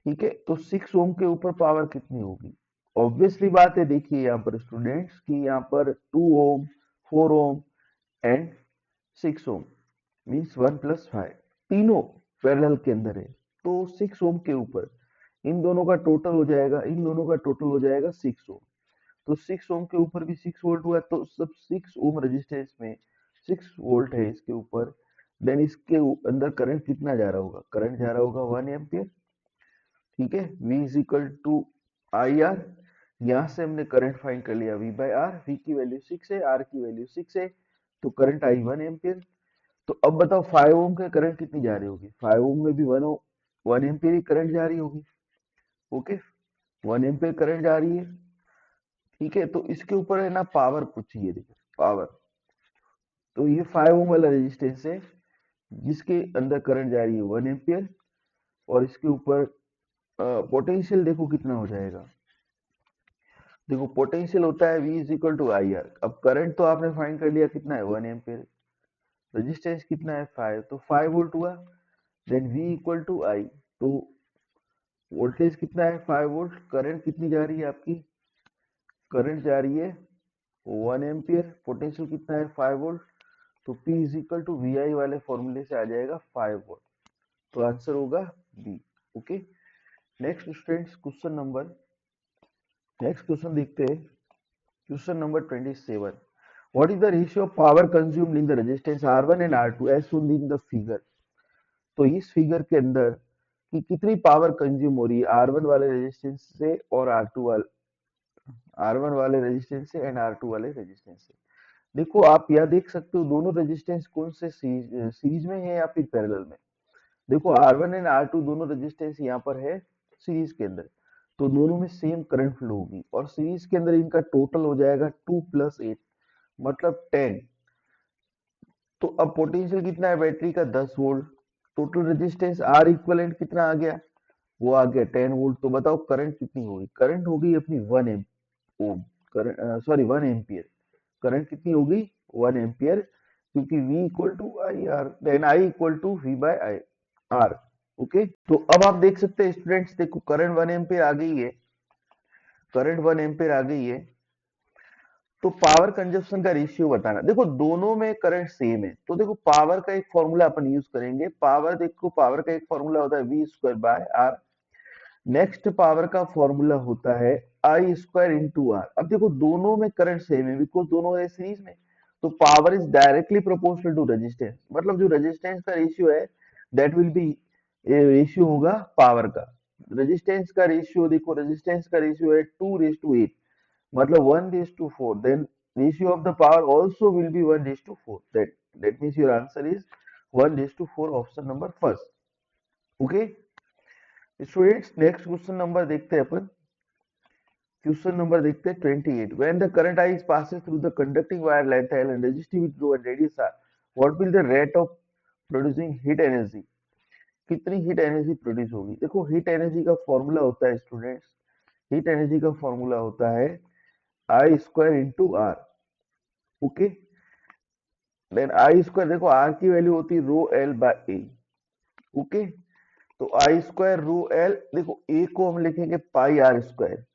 ठीक है, तो 6 ओम के ऊपर पावर कितनी होगी? ऑब्वियसली बात है, देखिए यहाँ पर स्टूडेंट्स कि यहाँ पर 2 ohm, 4 ohm and 6 ohm means 1 plus 5, तीनों पैरेलल के अंदर है। तो 6 ओम के ऊपर इन दोनों का टोटल हो जाएगा, इन दोनों का टोटल हो जाएगा 6 ओम। तो 6 ओम के ऊपर भी 6 वोल्ट हुआ, तो सब 6 ओम रेजिस्टेंस में 6 वोल्ट है इसके ऊपर। देन इसके अंदर करंट कितना जा रहा होगा? करंट जा रहा होगा 1 एम्पियर। ठीक है, V is equal to I R. यहां से हमने करंट फाइंड कर लिया V बाय आर। V की वैल्यू 6 है, R की वैल्यू 6 है, तो करंट आई 1 एम्पियर। तो अब बताओ 5 ओम के करंट कितनी जा रही होगी? 5 ओम में भी 1 एम्पियर ही करंट जा रही होगी। ओके, 1 एम्पियर करंट जा रही है। ठीक है, तो इसके ऊपर है ना पावर पूछी है, देखो पावर। तो ये 5 ओम वाला रेजिस्टेंस है जिसके अंदर करंट जा रही है 1 एम्पियर, और इसके ऊपर पोटेंशियल देखो कितना हो जाएगा। देखो पोटेंशियल होता है V is equal to I R. अब करंट तो आपने फाइंड कर लिया, कितना है 1 एम्पियर, रेजिस्टेंस कितना है 5, तो 5 वोल्ट हुआ। देन V इक्वल टू आई, तो वोल्टेज कितना है 5 वोल्ट, करंट कितनी जा रही है आपकी? करंट जा रही है 1 एम्पियर, पोटेंशियल कितना है 5 वोल्ट, तो P is equal to V I वाले फॉर्मूले से आ जाएगा 5 वोल्ट। तो आंसर होगा B. Okay, next students next question देखते हैं। Question number 27। What is the ratio of power consumed in the resistance R1 and R2 as shown in the figure? तो इस फिगर के अंदर कि कितनी पावर कंज्यूम हो रही है R1 वाले रेजिस्टेंस से और R1 वाले रेजिस्टेंस से एंड R2 वाले रेजिस्टेंस से। देखो आप यह देख सकते हो दोनों रेजिस्टेंस कौन से सीरीज में है या फिर पैरेलल में। देखो R1 एंड R2 दोनों रेजिस्टेंस यहाँ पर है सीरीज के अंदर, तो दोनों में सेम करंट फ्लो होगी, और सीरीज के अंदर इनका टोटल हो जाएगा 2 प्लस 8 मतलब 10। तो अब पोटेंशियल कितना है बैटरी का? 10 volt. Total resistance R equivalent कितना आ गया? वो आ गया 10 वोल्ट। तो बताओ करंट कितनी होगी? करंट होगी अपनी 1 ohm, current sorry 1 ampere. Current कितनी होगी? 1 एम्पियर, क्योंकि V equal to I R, then I equal to V by I R. Okay, तो अब आप देख सकते हैं स्टूडेंट्स, देखो करंट 1 एम्पियर आ गई है, करंट 1 एम्पियर आ गई है। तो पावर कंजप्शन का रेशियो बताना, देखो दोनों में करंट सेम है, तो देखो पावर का एक फॉर्मूला अपन यूज करेंगे। पावर, देखो पावर का एक फॉर्मूला होता है V square by R. Next power का फॉर्मूला होता है आई स्क्वायर इंटू आर। अब देखो दोनों में करंट सेम है, बिकॉज दोनों है सीरीज में, तो power is directly proportional to resistance, मतलब जो रेजिस्टेंस का रेशियो है दैट विल बी, रेशियो होगा पावर का। रेजिस्टेंस का रेशियो, देखो रेजिस्टेंस का रेशियो है 2:8, मतलब 1:4, then ratio of the power also will be 1:4, that means your answer is 1:4, option number first। okay students, next question number देखते हैं अपन। क्वेश्चन नंबर देखते हैं 28। when the current I is passes through the conducting wire length L and resistivity rho and radius r, what will the rate of producing heat energy, कितनी हीट एनर्जी प्रोड्यूस होगी। देखो हीट एनर्जी का फॉर्मूला होता है स्टूडेंट्स, हीट एनर्जी का फॉर्मूला होता है I square into R. Okay, then I square, देखो आर की वैल्यू होती है rho L by A. Okay, तो आई स्क्वायर रो एल, देखो ए को हम लिखेंगे पाई आर स्क्वायर।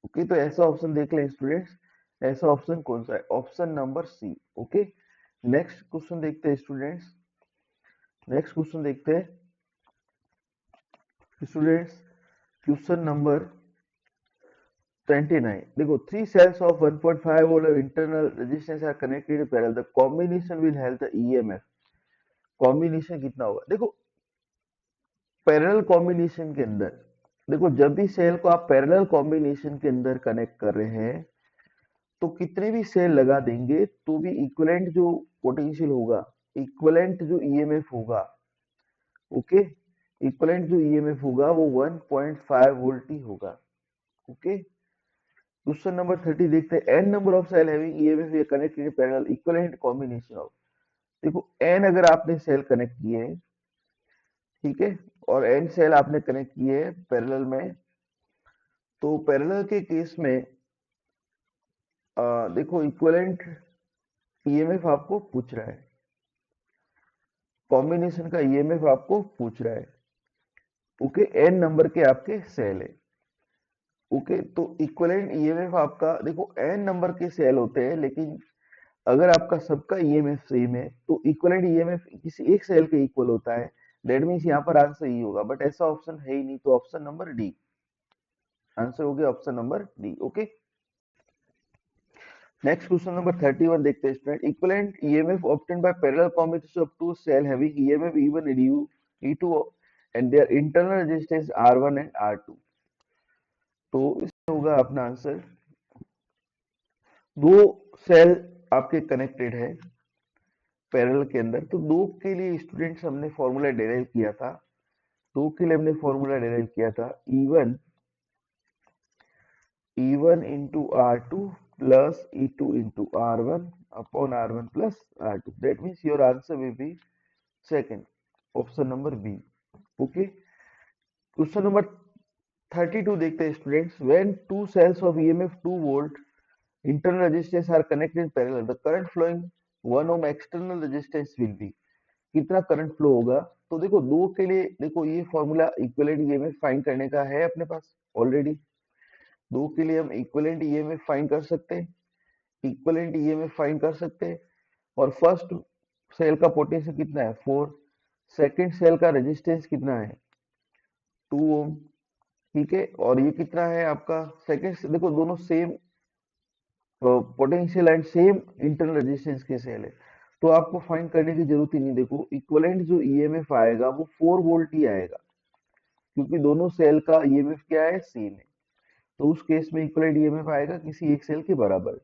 ओके, तो ऐसा ऑप्शन देख लें स्टूडेंट्स, ऐसा ऑप्शन कौन सा है, option number C. Okay, next question देखते हैं स्टूडेंट्स, नेक्स्ट क्वेश्चन देखते हैं स्टूडेंट्स, क्वेश्चन नंबर 29। देखो three cells of 1.5 volt of internal resistance are connected in parallel, the combination will help the EMF। Combination कितना होगा, देखो पैरेलल कॉम्बिनेशन के अंदर, देखो जब भी सेल को आप पैरेलल कॉम्बिनेशन के अंदर कनेक्ट कर रहे हैं, तो कितने भी सेल लगा देंगे तो भी इक्विवेलेंट जो पोटेंशियल होगा, इक्विवेलेंट जो ईएमएफ होगा, ओके, इक्विवेलेंट जो ईएमएफ होगा वो 1.5 वोल्ट ही होगा। ओके, क्वेश्चन नंबर 30 देखते हैं। N number of cell having EMF connected in parallel, equivalent combination of, देखो एन अगर आपने सेल कनेक्ट किए हैं, ठीक है, और एन सेल आपने कनेक्ट किए हैं पैरेलल में, तो पैरेलल के केस में देखो इक्विवेलेंट ईएमएफ आपको पूछ रहा है, कॉम्बिनेशन का ईएमएफ आपको पूछ रहा है। ओके, एन नंबर के आपके सेल है। ओके, तो इक्विवेलेंट ईएमएफ आपका, देखो एन नंबर के सेल होते हैं, लेकिन अगर आपका सबका ईएमएफ सेम है तो इक्विवेलेंट ईएमएफ किसी एक सेल के इक्वल होता है, दैट मींस यहाँ पर आंसर ही होगा, बट ऐसा ऑप्शन है ही नहीं, तो ऑप्शन नंबर डी आंसर हो गया, option number D. Okay, next question number 31 देखते हैं student. Equivalent EMF obtained by parallel combination of two cell having EMF E1 and E2 and their internal resistance R1 and R2, तो इसमें होगा अपना आंसर, दो सेल आपके कनेक्टेड है पैरेलल के अंदर, तो दो के लिए स्टूडेंट्स हमने फॉर्मूला डिराइव किया था, दो के लिए हमने फॉर्मूला डिराइव किया था E1 into R2 plus E2 into R1 upon R1 plus R2, that means your answer will be second, option number B। okay, question number 32 देखते हैं students. when two cells of EMF 2 volt internal resistance are connected in parallel, the current flowing 1 ohm external resistance will be, कितना करंट फ्लो होगा। तो देखो दो के लिए, देखो ये फॉर्मूला इक्विवेलेंट ईएमएफ फाइंड करने का है अपने पास ऑलरेडी, दो के लिए हम इक्विवेलेंट ईएमएफ फाइंड कर सकते हैं, इक्विवेलेंट ईएमएफ फाइंड कर सकते हैं, और फर्स्ट सेल का पोटेंशियल कितना है 4, सेकंड सेल का रेजिस्टेंस कितना है 2 ओम, ठीक है, और ये कितना है आपका सेकंड, देखो दोनों same potential and same internal resistance के सेल है, तो आपको फाइंड करने की जरूरत ही नहीं। देखो इक्विवेलेंट जो ईएमएफ आएगा वो 4 वोल्ट ही आएगा, क्योंकि दोनों सेल का ईएमएफ क्या है सेम है, तो उस केस में इक्विवेलेंट ईएमएफ आएगा किसी एक सेल के बराबर।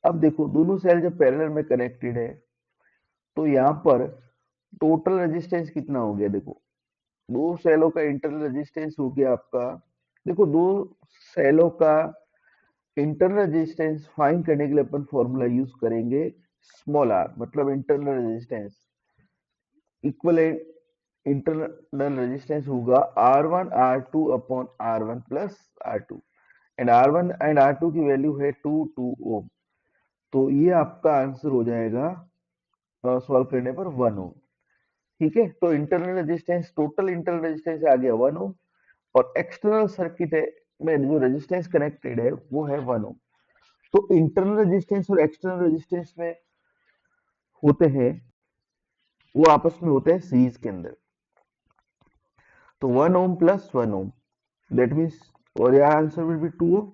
अब देखो दोनों सेल जब पैरेलल में कनेक्टेड है, तो यहाँ पर टोटल रेजिस्टेंस कितना हो गया, देखो दो सेलों का इंटरनल रेजिस्टेंस हो गया आपका, देखो दो सेलों का इंटरनल रेजिस्टेंस फाइंड करने के लिए अपन फॉर्मूला यूज करेंगे स्मॉल आर, मतलब internal resistance, equivalent internal resistance होगा R1 R2 upon R1 plus R2, and R1 and R2 की वैल्यू है 2 2 ओम, तो ये आपका आंसर हो जाएगा सॉल्व करने पर 1 ओम। ठीक है, तो internal resistance, total internal resistance आ गया 1 ओम, और एक्सटर्नल सर्किट है में जो रेजिस्टेंस कनेक्टेड है वो है 1 ओम। तो इंटरनल रेजिस्टेंस और एक्सटर्नल रेजिस्टेंस में होते हैं, वो आपस में होते हैं सीरीज के अंदर। तो 1 ohm plus 1 ohm, that means, और यहाँ answer will be 2 ohm.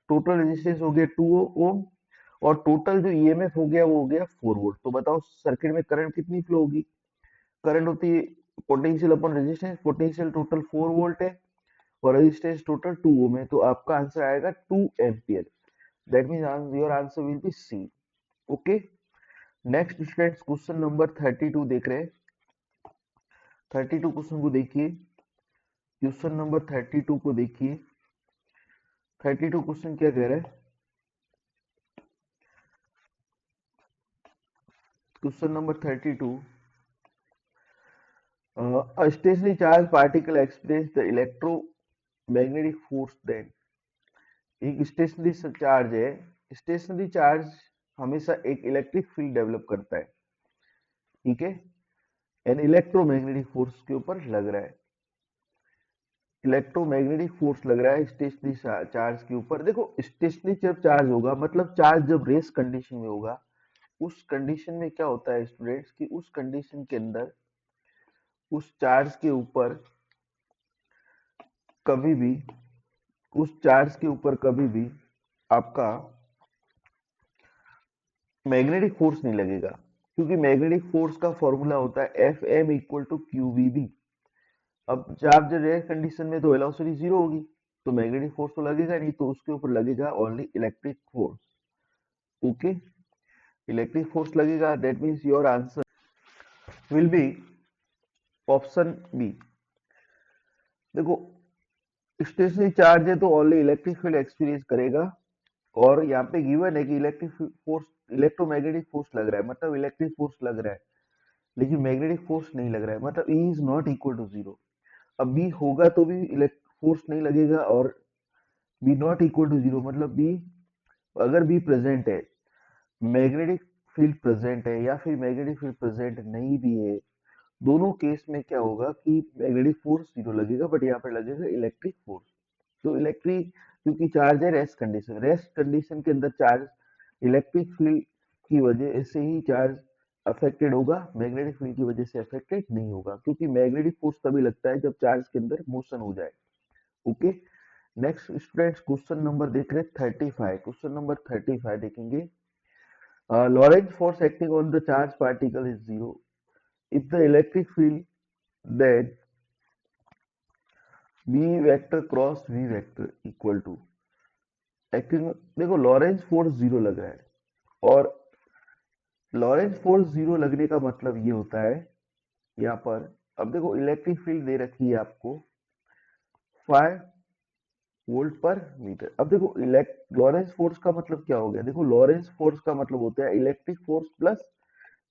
Total resistance हो गया 2 ओम, और टोटल जो ईएमएफ हो गया वो हो गया 4 वोल्ट। तो बताओ सर्किट में करंट कितनी फ्लो होगी? करंट होती है potential upon resistance, potential total 4 volt है और रेजिस्टेंस टोटल 2 ओम है, तो आपका आंसर आएगा 2 ampere. That means your answer will be C. Okay, next students question number 32 देख रहे हैं। 32 क्वेश्चन को देखिए, क्वेश्चन नंबर 32 को देखिए। 32 क्वेश्चन क्या कह रहा है? Question number 32, a stationary charge particle experience the electromagnetic force then। एक स्टेशनरी चार्ज है, स्टेशनरी चार्ज हमेशा एक इलेक्ट्रिक फील्ड डेवलप करता है, ठीक है, एन इलेक्ट्रोमैग्नेटिक फोर्स के ऊपर लग रहा है। इलेक्ट्रोमैग्नेटिक फोर्स लग रहा है स्टेशनरी चार्ज के ऊपर। देखो स्टेशनरी जब चार्ज होगा मतलब चार्ज जब रेस्ट कंडीशन में होगा, उस कंडीशन में क्या होता है स्टूडेंट्स कि उस कंडीशन के अंदर उस चार्ज के ऊपर कभी भी, उस चार्ज के ऊपर कभी भी आपका मैग्नेटिक फोर्स नहीं लगेगा, क्योंकि मैग्नेटिक फोर्स का फॉर्मूला होता है F M equal to Q V B. अब चार्ज रेयर कंडीशन में तो वेलोसिटी जीरो होगी, तो मैग्नेटिक फोर्स तो लगेगा नहीं, तो उसके ऊपर लगेगा only electric force. Okay, electric force लगेगा, that means your answer will be option B. देखो स्टेशनरी चार्ज है तो ओनली इलेक्ट्रिक फील्ड एक्सपीरियंस करेगा, और यहाँ पे गिवन है कि इलेक्ट्रिक फोर्स, इलेक्ट्रोमैग्नेटिक फोर्स लग रहा है, मतलब इलेक्ट्रिक फोर्स लग रहा है, लेकिन मैग्नेटिक फोर्स नहीं लग रहा है, मतलब E is not equal to zero. अब बी होगा तो भी फोर्स नहीं लगेगा, और B not equal to zero मतलब बी, अगर बी प्रेजेंट है, मैग्नेटिक फील्ड प्रेजेंट है, या फिर मैग्नेटिक फील्ड प्रेजेंट नहीं भी है, दोनों केस में क्या होगा कि मैग्नेटिक फोर्स जीरो लगेगा, बट यहाँ पर लगेगा इलेक्ट्रिक फोर्स। तो इलेक्ट्रिक, क्योंकि चार्ज है रेस्ट कंडीशन के अंदर चार्ज इलेक्ट्रिक फील्ड की वजह से ही चार्ज अफेक्टेड होगा, मैग्नेटिक फील्ड की वजह से अफेक्टेड नहीं होगा, क्योंकि मैग्नेटिक फोर्स तभी लगता है जब चार्ज के अंदर मोशन हो जाए। Okay, next students question number देख रहे हैं 35। क्वेश्चन नंबर 35 देखेंगे। Lorentz force acting on the charge particle is zero if the electric field then B vector cross V vector equal to acting. देखो लॉरेंज फोर्स जीरो लग रहा है, और लॉरेंज फोर्स जीरो लगने का मतलब ये होता है यहाँ पर, अब देखो इलेक्ट्रिक फील्ड दे रखी है आपको 5 वोल्ट पर मीटर। अब देखो लॉरेंज फोर्स का मतलब क्या हो गया? देखो लॉरेंज फोर्स का मतलब होता है electric force plus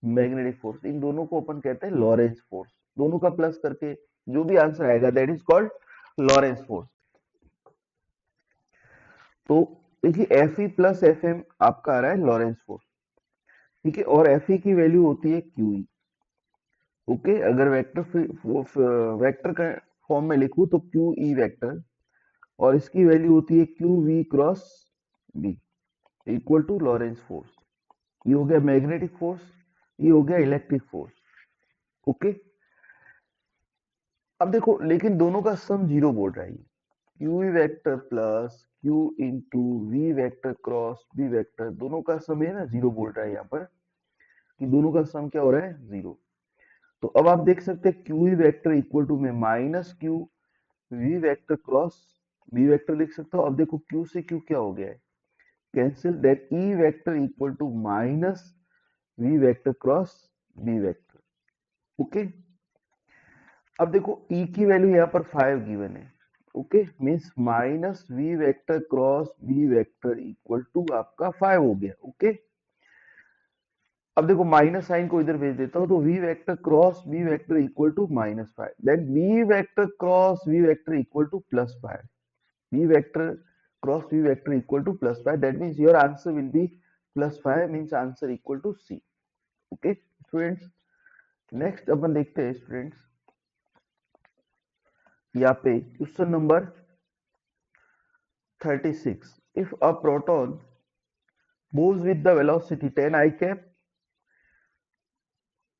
magnetic force, इन दोनों को अपन कहते हैं लॉरेंज फोर्स। दोनों का प्लस करके जो भी आंसर आएगा that is called Lorentz force. तो देखिए F E plus F M आपका आ रहा है लॉरेंज फोर्स, ठीक है, और एफ ई की वैल्यू होती है क्यू ई। ओके, अगर वेक्टर का फॉर्म में लिखूं तो क्यू ई वेक्टर, और इसकी वैल्यू होती है Q V cross B equal to Lorentz force. ये हो गया मैग्नेटिक फोर्स, ये हो गया इलेक्ट्रिक फोर्स। ओके, अब देखो लेकिन दोनों का सम जीरो बोल रहा है, Q V vector plus Q into V vector cross B vector, दोनों का सम है ना जीरो बोल रहा है यहाँ पर, कि दोनों का सम क्या हो रहा है? जीरो। तो अब आप देख सकते हैं Q V vector equal to में minus Q V vector cross B vector लिख सकता हूँ। अब देखो क्यू से क्यू क्या हो गया है? Cancel, that E vector equal to minus V vector cross B vector. Okay, अब देखो E की वैल्यू यहाँ पर 5 गिवन है। Okay, means minus V vector cross B vector equal to आपका 5 हो गया। ओके, अब देखो माइनस साइन को इधर भेज देता हूँ, तो V vector cross B vector equal to -5, then B vector cross V vector equal to +5, B vector cross V vector equal to +5, that means your answer will be plus 5 means answer equal to C. Okay students, next अपन देखते हैं स्टूडेंट्स, यहाँ पे question number 36। If a proton moves with the velocity 10 I cap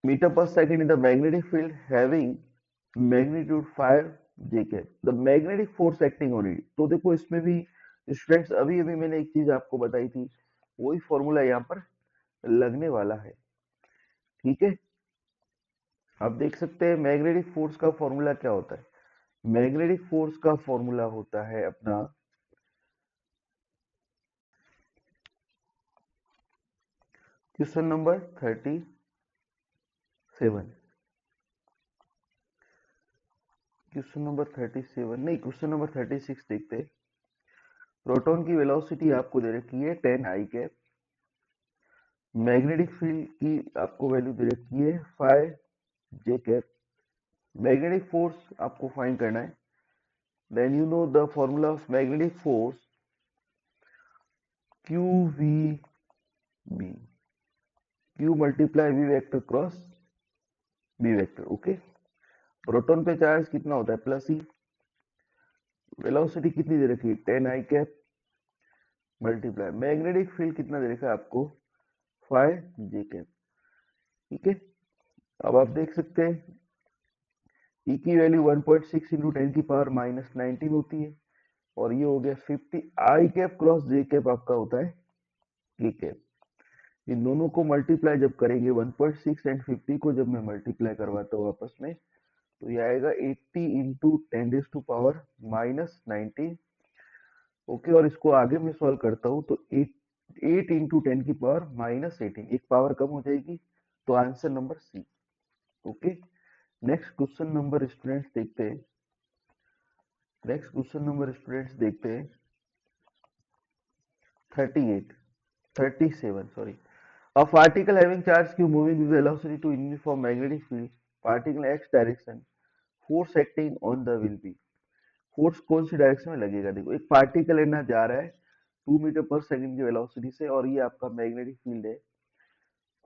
meter per second in the magnetic field having magnitude 5 J cap, the magnetic force acting on it। तो देखो इसमें भी स्टूडेंट्स अभी अभी मैंने एक चीज आपको बताई थी, वही फॉर्मूला यहाँ पर लगने वाला है। ठीक है, आप देख सकते हैं मैग्नेटिक फोर्स का फॉर्मूला क्या होता है। मैग्नेटिक फोर्स का फॉर्मूला होता है अपना क्वेश्चन नंबर 37, क्वेश्चन नंबर 37 नहीं, क्वेश्चन नंबर 36 देखते हैं। प्रोटॉन की वेलोसिटी आपको दे रखी है 10 आई कैप, मैग्नेटिक फील्ड की आपको वैल्यू दे रखी है 5 जे कैप, मैग्नेटिक फोर्स आपको फाइंड करना है। Then you know the formula of magnetic force Q V B, Q multiply V vector cross B vector. Okay, proton पे चार्ज कितना होता है प्लस ई, वेलोसिटी कितनी दे रखी है 10 आई कैप मल्टीप्लाई मैग्नेटिक फील्ड कितना दे रखा है आपको 5 जे कैप। ठीक है, अब आप देख सकते हैं ई की वैल्यू 1.6 इंटू 10 की पावर माइनस 19 होती है, और ये हो गया 50 आई कैप क्रॉस जे कैप आपका होता है के कैप। इन दोनों को मल्टीप्लाई जब करेंगे 1.6 एंड 50 को जब मैं मल्टीप्लाई करवाता हूँ आपस में, तो ये आएगा 80 into 10 raise to power minus 19। Okay, और इसको आगे मैं सॉल्व करता हूँ तो 8 इंटू 10 की पावर माइनस 18, एक पावर कम हो जाएगी, तो answer number C. Okay, next question number students देखते हैं, नेक्स्ट क्वेश्चन नंबर स्टूडेंट्स देखते हैं 38, 37 sorry. A particle having charge q moving with velocity to uniform magnetic field, particle x direction, force acting on the will be। Force कौन सी डायरेक्शन में लगेगा, देखो एक पार्टिकल है ना जा रहा है 2 मीटर पर सेकंड की वेलोसिटी से, और ये आपका मैग्नेटिक फील्ड है।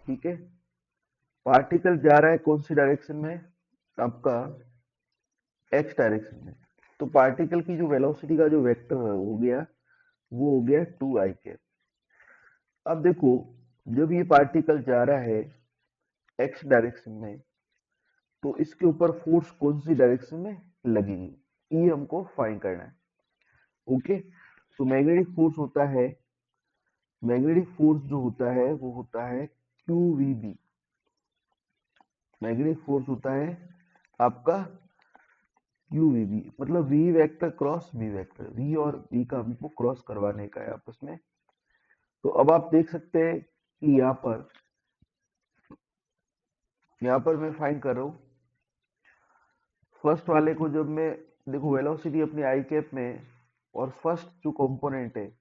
ठीक है, पार्टिकल जा रहा है कौन सी डायरेक्शन में, आपका एक्स डायरेक्शन में। तो पार्टिकल की जो वेलोसिटी का जो वेक्टर हो गया वो हो गया 2 आई कैप। अब देखो जब ये पार्टिकल जा रहा है एक्स डायरेक्शन में, तो इसके ऊपर फोर्स कौन सी डायरेक्शन में लगेगी, ये हमको फाइंड करना है। ओके, तो मैग्नेटिक फोर्स होता है, मैग्नेटिक फोर्स जो होता है वो होता है Q V B. Magnetic force होता है आपका क्यू वी बी, मतलब V vector cross B vector, V और बी का हमको क्रॉस करवाने का है आपस में। तो अब आप देख सकते हैं कि यहाँ पर मैं फाइंड कर रहा हूँ फर्स्ट वाले को। जब मैं देखो वेलोसिटी अपनी आई कैप में, और फर्स्ट जो कंपोनेंट है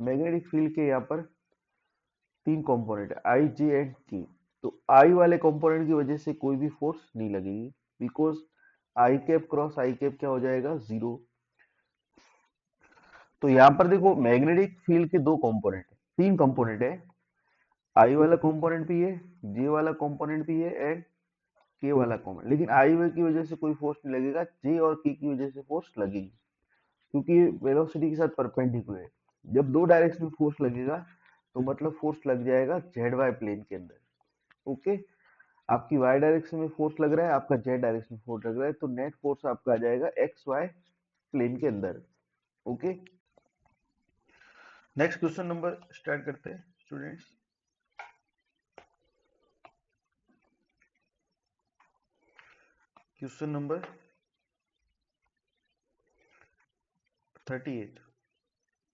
मैग्नेटिक फील्ड के, यहाँ पर 3 कंपोनेंट है आई जे एंड के। तो आई वाले कंपोनेंट की वजह से कोई भी फोर्स नहीं लगेगी, because I cap cross I cap क्या हो जाएगा 0। तो यहाँ पर देखो मैग्नेटिक फील्ड के 2 कंपोनेंट है, 3 कंपोनेंट है, आई वाला कंपोनेंट भी है, जे वाला कंपोनेंट भी है, एंड के वाला कंपोनेंट। लेकिन आई की वजह से कोई फोर्स नहीं लगेगा, जे और के की वजह से फोर्स लगेगी, क्योंकि वेलोसिटी के साथ परपेंडिकुलर है। जब 2 डायरेक्शन में फोर्स लगेगा तो मतलब फोर्स लग जाएगा जेड वाई प्लेन के अंदर। ओके, आपकी वाई डायरेक्शन में फोर्स लग रहा है, आपका जेड डायरेक्शन में फोर्स लग रहा है, तो नेट फोर्स आपका आ जाएगा एक्स वाई प्लेन के अंदर। Okay, next question number start करते हैं students. Question number 38,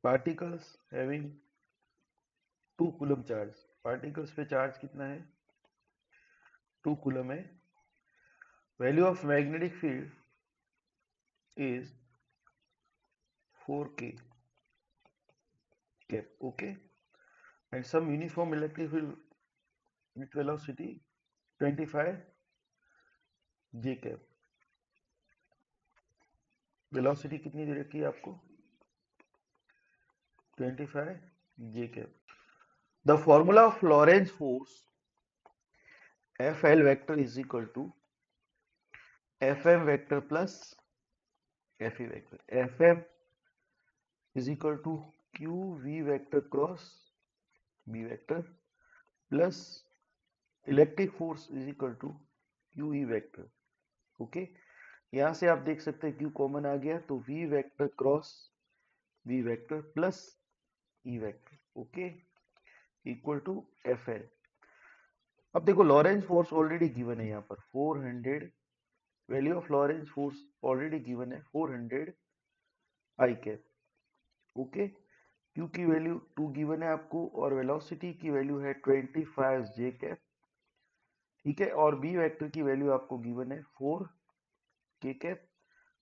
particles having 2 coulomb charge, particles पे चार्ज कितना है 2 कूलम है, value of magnetic field is 4k cap, okay, and some uniform electric field with velocity 25 j cap। Velocity कितनी दे रखी है आपको 25 j cap। The formula of Lorentz force FL vector is equal to FM vector plus FE vector. FM is equal to QV vector cross B vector plus electric force is equal to Q E vector. Okay, यहां से आप देख सकते हैं क्यू कॉमन आ गया तो V vector cross V vector plus E vector. Okay, equal to F L. अब देखो लॉरेंज फोर्स ऑलरेडी गिवन है यहाँ पर 400. Value of Lorentz force already given है 400 आई कैप. ओके, क्यू की वैल्यू 2 गिवन है आपको और वेलोसिटी की वैल्यू है 25 जे कैप. ठीक है, और बी वेक्टर की वैल्यू आपको गिवन है 4 के कैप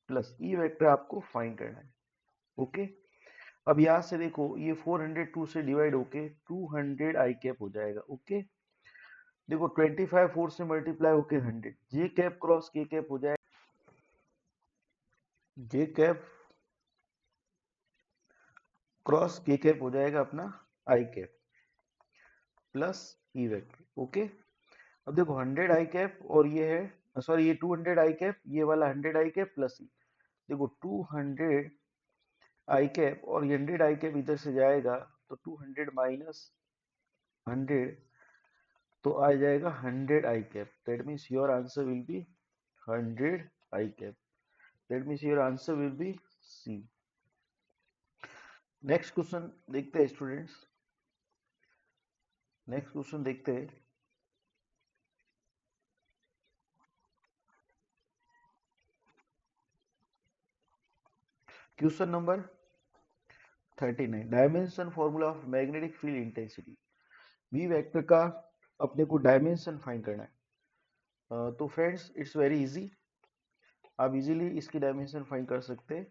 प्लस ई वेक्टर आपको फाइंड करना है. ओके, अब यहां से देखो ये 402 से डिवाइड होके 200 आई कैप हो जाएगा. ओके, देखो 25 4 से मल्टीप्लाई होके 100 J cap cross K cap हो जाएगा. J cap cross K cap हो जाएगा अपना I cap plus E vector. Okay, अब देखो 100 आई कैप और ये है सॉरी ये 200 आई कैप, ये वाला 100 आई कैप प्लस ई. देखो 200 आई कैप और 100 आई कैप इधर से जाएगा तो 200 माइनस 100 तो आ जाएगा 100 I cap. That means your answer will be 100 I cap. That means your answer will be C. Next question देखते हैं स्टूडेंट्स. नेक्स्ट क्वेश्चन देखते हैं. Question number 39. Dimension formula of magnetic field intensity. B vector का अपने को डायमेंशन फाइंड करना है. तो फ्रेंड्स इट्स वेरी इजी. आप इजीली इसकी डायमेंशन फाइंड कर सकते हैं.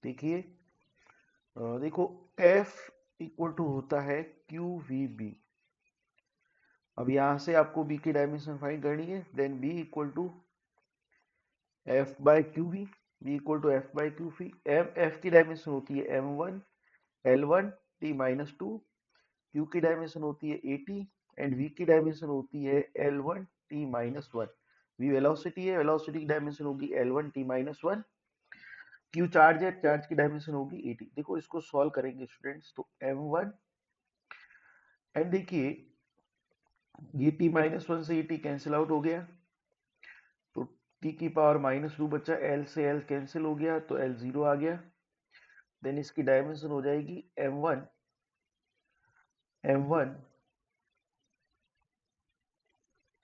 देखिए देखो F इक्वल टू होता है क्यू वी बी. अब यहां से आपको B की डायमेंशन फाइंड करनी है. Then B equal to F by Q B. B equal to F by Q B. F की डायमेंशन होती है M1 L1 T minus 2. Q की डायमेंशन होती है 80 एंड V की डायमेंशन होती है L1 T minus 1. V velocity है, वेलोसिटी की डायमेंशन होगी L1 T minus 1. Q charge है, चार्ज की डायमेंशन होगी 80. देखो इसको सॉल्व करेंगे स्टूडेंट्स तो M1 एंड देखिए ये T माइनस 1 से ये T कैंसिल आउट हो गया तो T की पावर माइनस 2 बचा. L से L कैंसिल हो गया तो L 0 आ गया. देन इसकी डायमेंशन हो जाएगी M1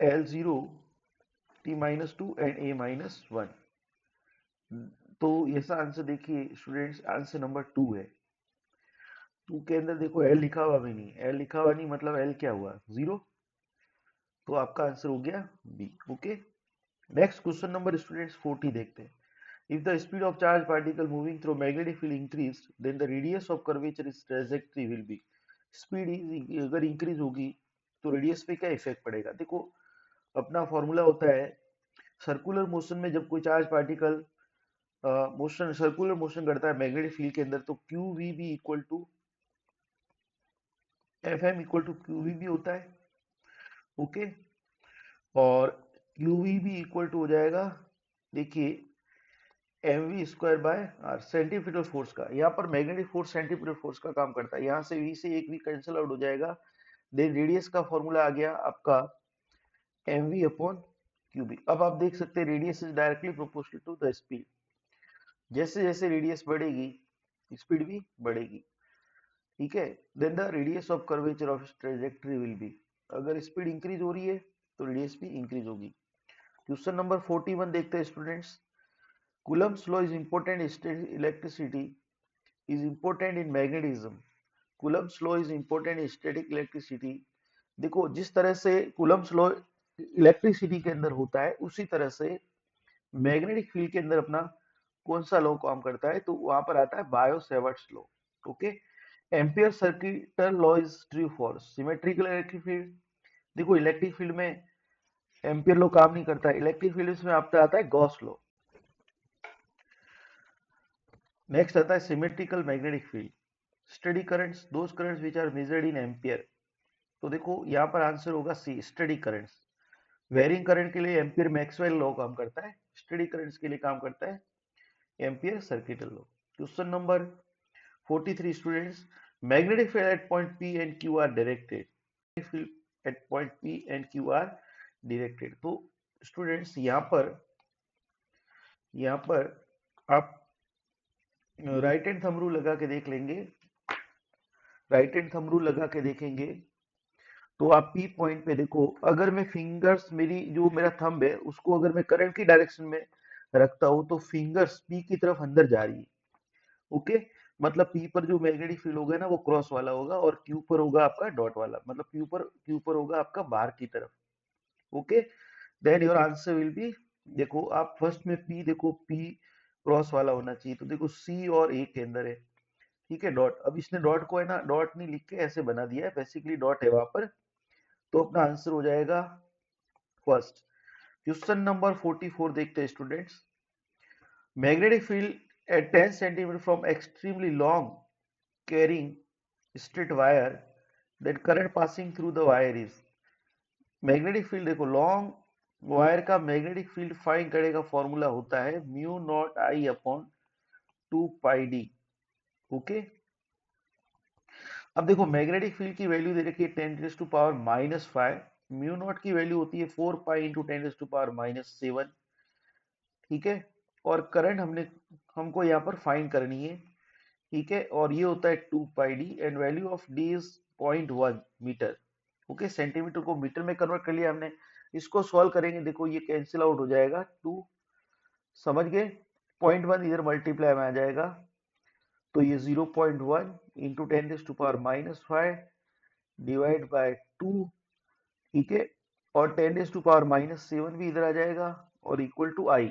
L0 T minus 2 and A minus 1. तो ऐसा आंसर देखिए स्टूडेंट्स, आंसर नंबर 2 है. 2 के अंदर देखो L लिखा हुआ भी नहीं. L लिखा हुआ नहीं मतलब L क्या हुआ 0. तो आपका आंसर हो गया B. Okay, next question number students 40 देखते हैं. If the speed of charge particle moving through magnetic field increase then the radius of curvature is trajectory will be. Speed अगर इंक्रीज होगी तो रेडियस पे क्या इफेक्ट पड़ेगा. देखो अपना फॉर्मूला होता है सर्कुलर मोशन में जब कोई charge particle motion circular motion करता है मैग्नेटिक फील्ड के अंदर तो Q V B equal to F M equal to Q V B होता है. ओके, और Q V B equal to हो जाएगा देखिए M V square by R. Centripetal force का यहाँ पर मैग्नेटिक फोर्स सेंटीपिटल फोर्स का काम करता है. यहाँ से वी से एक वी कैंसिल आउट हो जाएगा. देन रेडियस का फॉर्मूला आ गया आपका M V upon Q B. अब आप देख सकते हैं radius is directly proportional to the speed. जैसे जैसे रेडियस बढ़ेगी स्पीड भी बढ़ेगी. ठीक है, then the radius of curvature of trajectory will be. अगर स्पीड इंक्रीज हो रही है तो रेडियस भी इंक्रीज होगी. क्वेश्चन नंबर 41 देखते हैं students. Coulomb's law is important electricity is important in magnetism. Coulomb's law is important in static electricity. देखो जिस तरह से कूलम्ब्स लॉ इलेक्ट्रिसिटी के अंदर होता है उसी तरह से मैग्नेटिक फील्ड के अंदर अपना कौन सा लॉ काम करता है तो वहां पर आता है bio Savart's law. Okay, ampere circuital law is true for symmetrical electric field. देखो इलेक्ट्रिक फील्ड में एम्पियर लॉ काम नहीं करता है. इलेक्ट्रिक फील्ड में आपका आता है गॉस लॉ. नेक्स्ट आता है symmetrical magnetic field, steady currents, those currents which are measured in ampere. तो देखो यहाँ पर आंसर होगा C, steady currents. Varying current के लिए एम्पियर मैक्सवेल लॉ काम करता है, स्टडी करंट्स के लिए काम करता है ampere circuit law. Question number 43 students, magnetic field eight point P and Q are directed, field at point P and Q are directed। तो स्टूडेंट्स यहाँ पर आप राइट हैंड थंब रूल लगा के देख लेंगे, राइट हैंड थंब रूल लगा के देखेंगे तो आप P पॉइंट पे देखो, अगर मैं फिंगर्स, मेरी जो मेरा थंब है उसको अगर मैं करंट की डायरेक्शन में रखता हूं तो फिंगर्स P की तरफ अंदर जा रही है। ओके, मतलब P पर जो मैग्नेटिक फील्ड होगा ना वो क्रॉस वाला होगा और Q पर होगा आपका डॉट वाला, मतलब Q पर होगा आपका बाहर की तरफ। Okay, then your answer will be, देखो आप फर्स्ट में P, देखो P क्रॉस वाला होना चाहिए, तो देखो C और A के अंदर है, ठीक है डॉट। अब इसने डॉट को है ना डॉट नहीं लिख के ऐसे बना दिया है, बेसिकली डॉट है वहां पर, तो अपना आंसर हो जाएगा फर्स्ट। क्वेश्चन नंबर 44 देखते हैं students, magnetic field eight 10 centimetre from extremely long carrying straight wire, then current passing through the wire is, magnetic field देखो लॉन्ग वायर का मैग्नेटिक फील्ड फाइंड करने का फॉर्मूला होता है mu naught I upon 2 pi D. Okay, अब देखो मैग्नेटिक फील्ड की वैल्यू दे रखी है 10⁻⁻⁵, म्यू नॉट की वैल्यू होती है 4 पाई इंटू 10⁻⁷, ठीक है, और करंट हमको यहाँ पर फाइंड करनी है, ठीक है, और ये होता है 2 pi D and value of D is 0.1 metre. Okay, centimetre को मीटर में कन्वर्ट कर लिया हमने, इसको सॉल्व करेंगे, देखो ये कैंसिल आउट हो जाएगा, 2 समझ गए, 0.1 इधर मल्टीप्लाई में आ जाएगा, तो ये 0.1 इंटू 10⁻⁻⁵ डिवाइड बाय 2, ठीक है, और 10⁻⁻7 भी इधर आ जाएगा और इक्वल टू आई।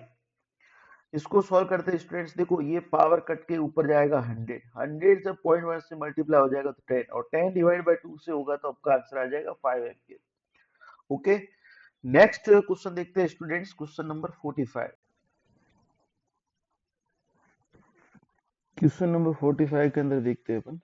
इसको सॉल्व करते हैं स्टूडेंट्स, देखो ये पावर कट के ऊपर जाएगा 100, 100 जब 0.1 से मल्टीप्लाई हो जाएगा तो 10, और 10 डिवाइड बाय 2 से होगा तो आपका आंसर आ जाएगा 5 एम्पियर। ओके, नेक्स्ट क्वेश्चन देखते हैं students, question number 45। Question number 45 के अंदर देखते हैं अपन,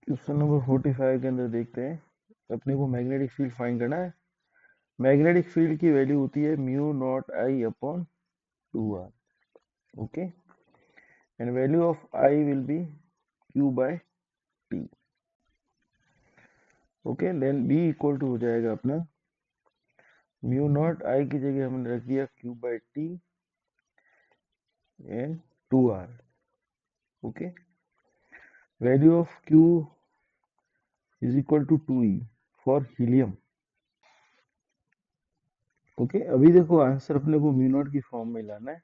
क्वेश्चन नंबर 45 के अंदर देखते हैं, अपने को मैग्नेटिक फील्ड फाइंड करना है। मैग्नेटिक फील्ड की वैल्यू होती है mu naught I upon 2r। Okay, and value of I will be q by t। Okay, then b equal to हो जाएगा अपना म्यू नॉट आई की जगह हमने रख दिया q by t and 2r। Okay, value of q is equal to 2e for helium. Okay, अभी देखो आंसर अपने को म्यू नॉट की फॉर्म में लाना है,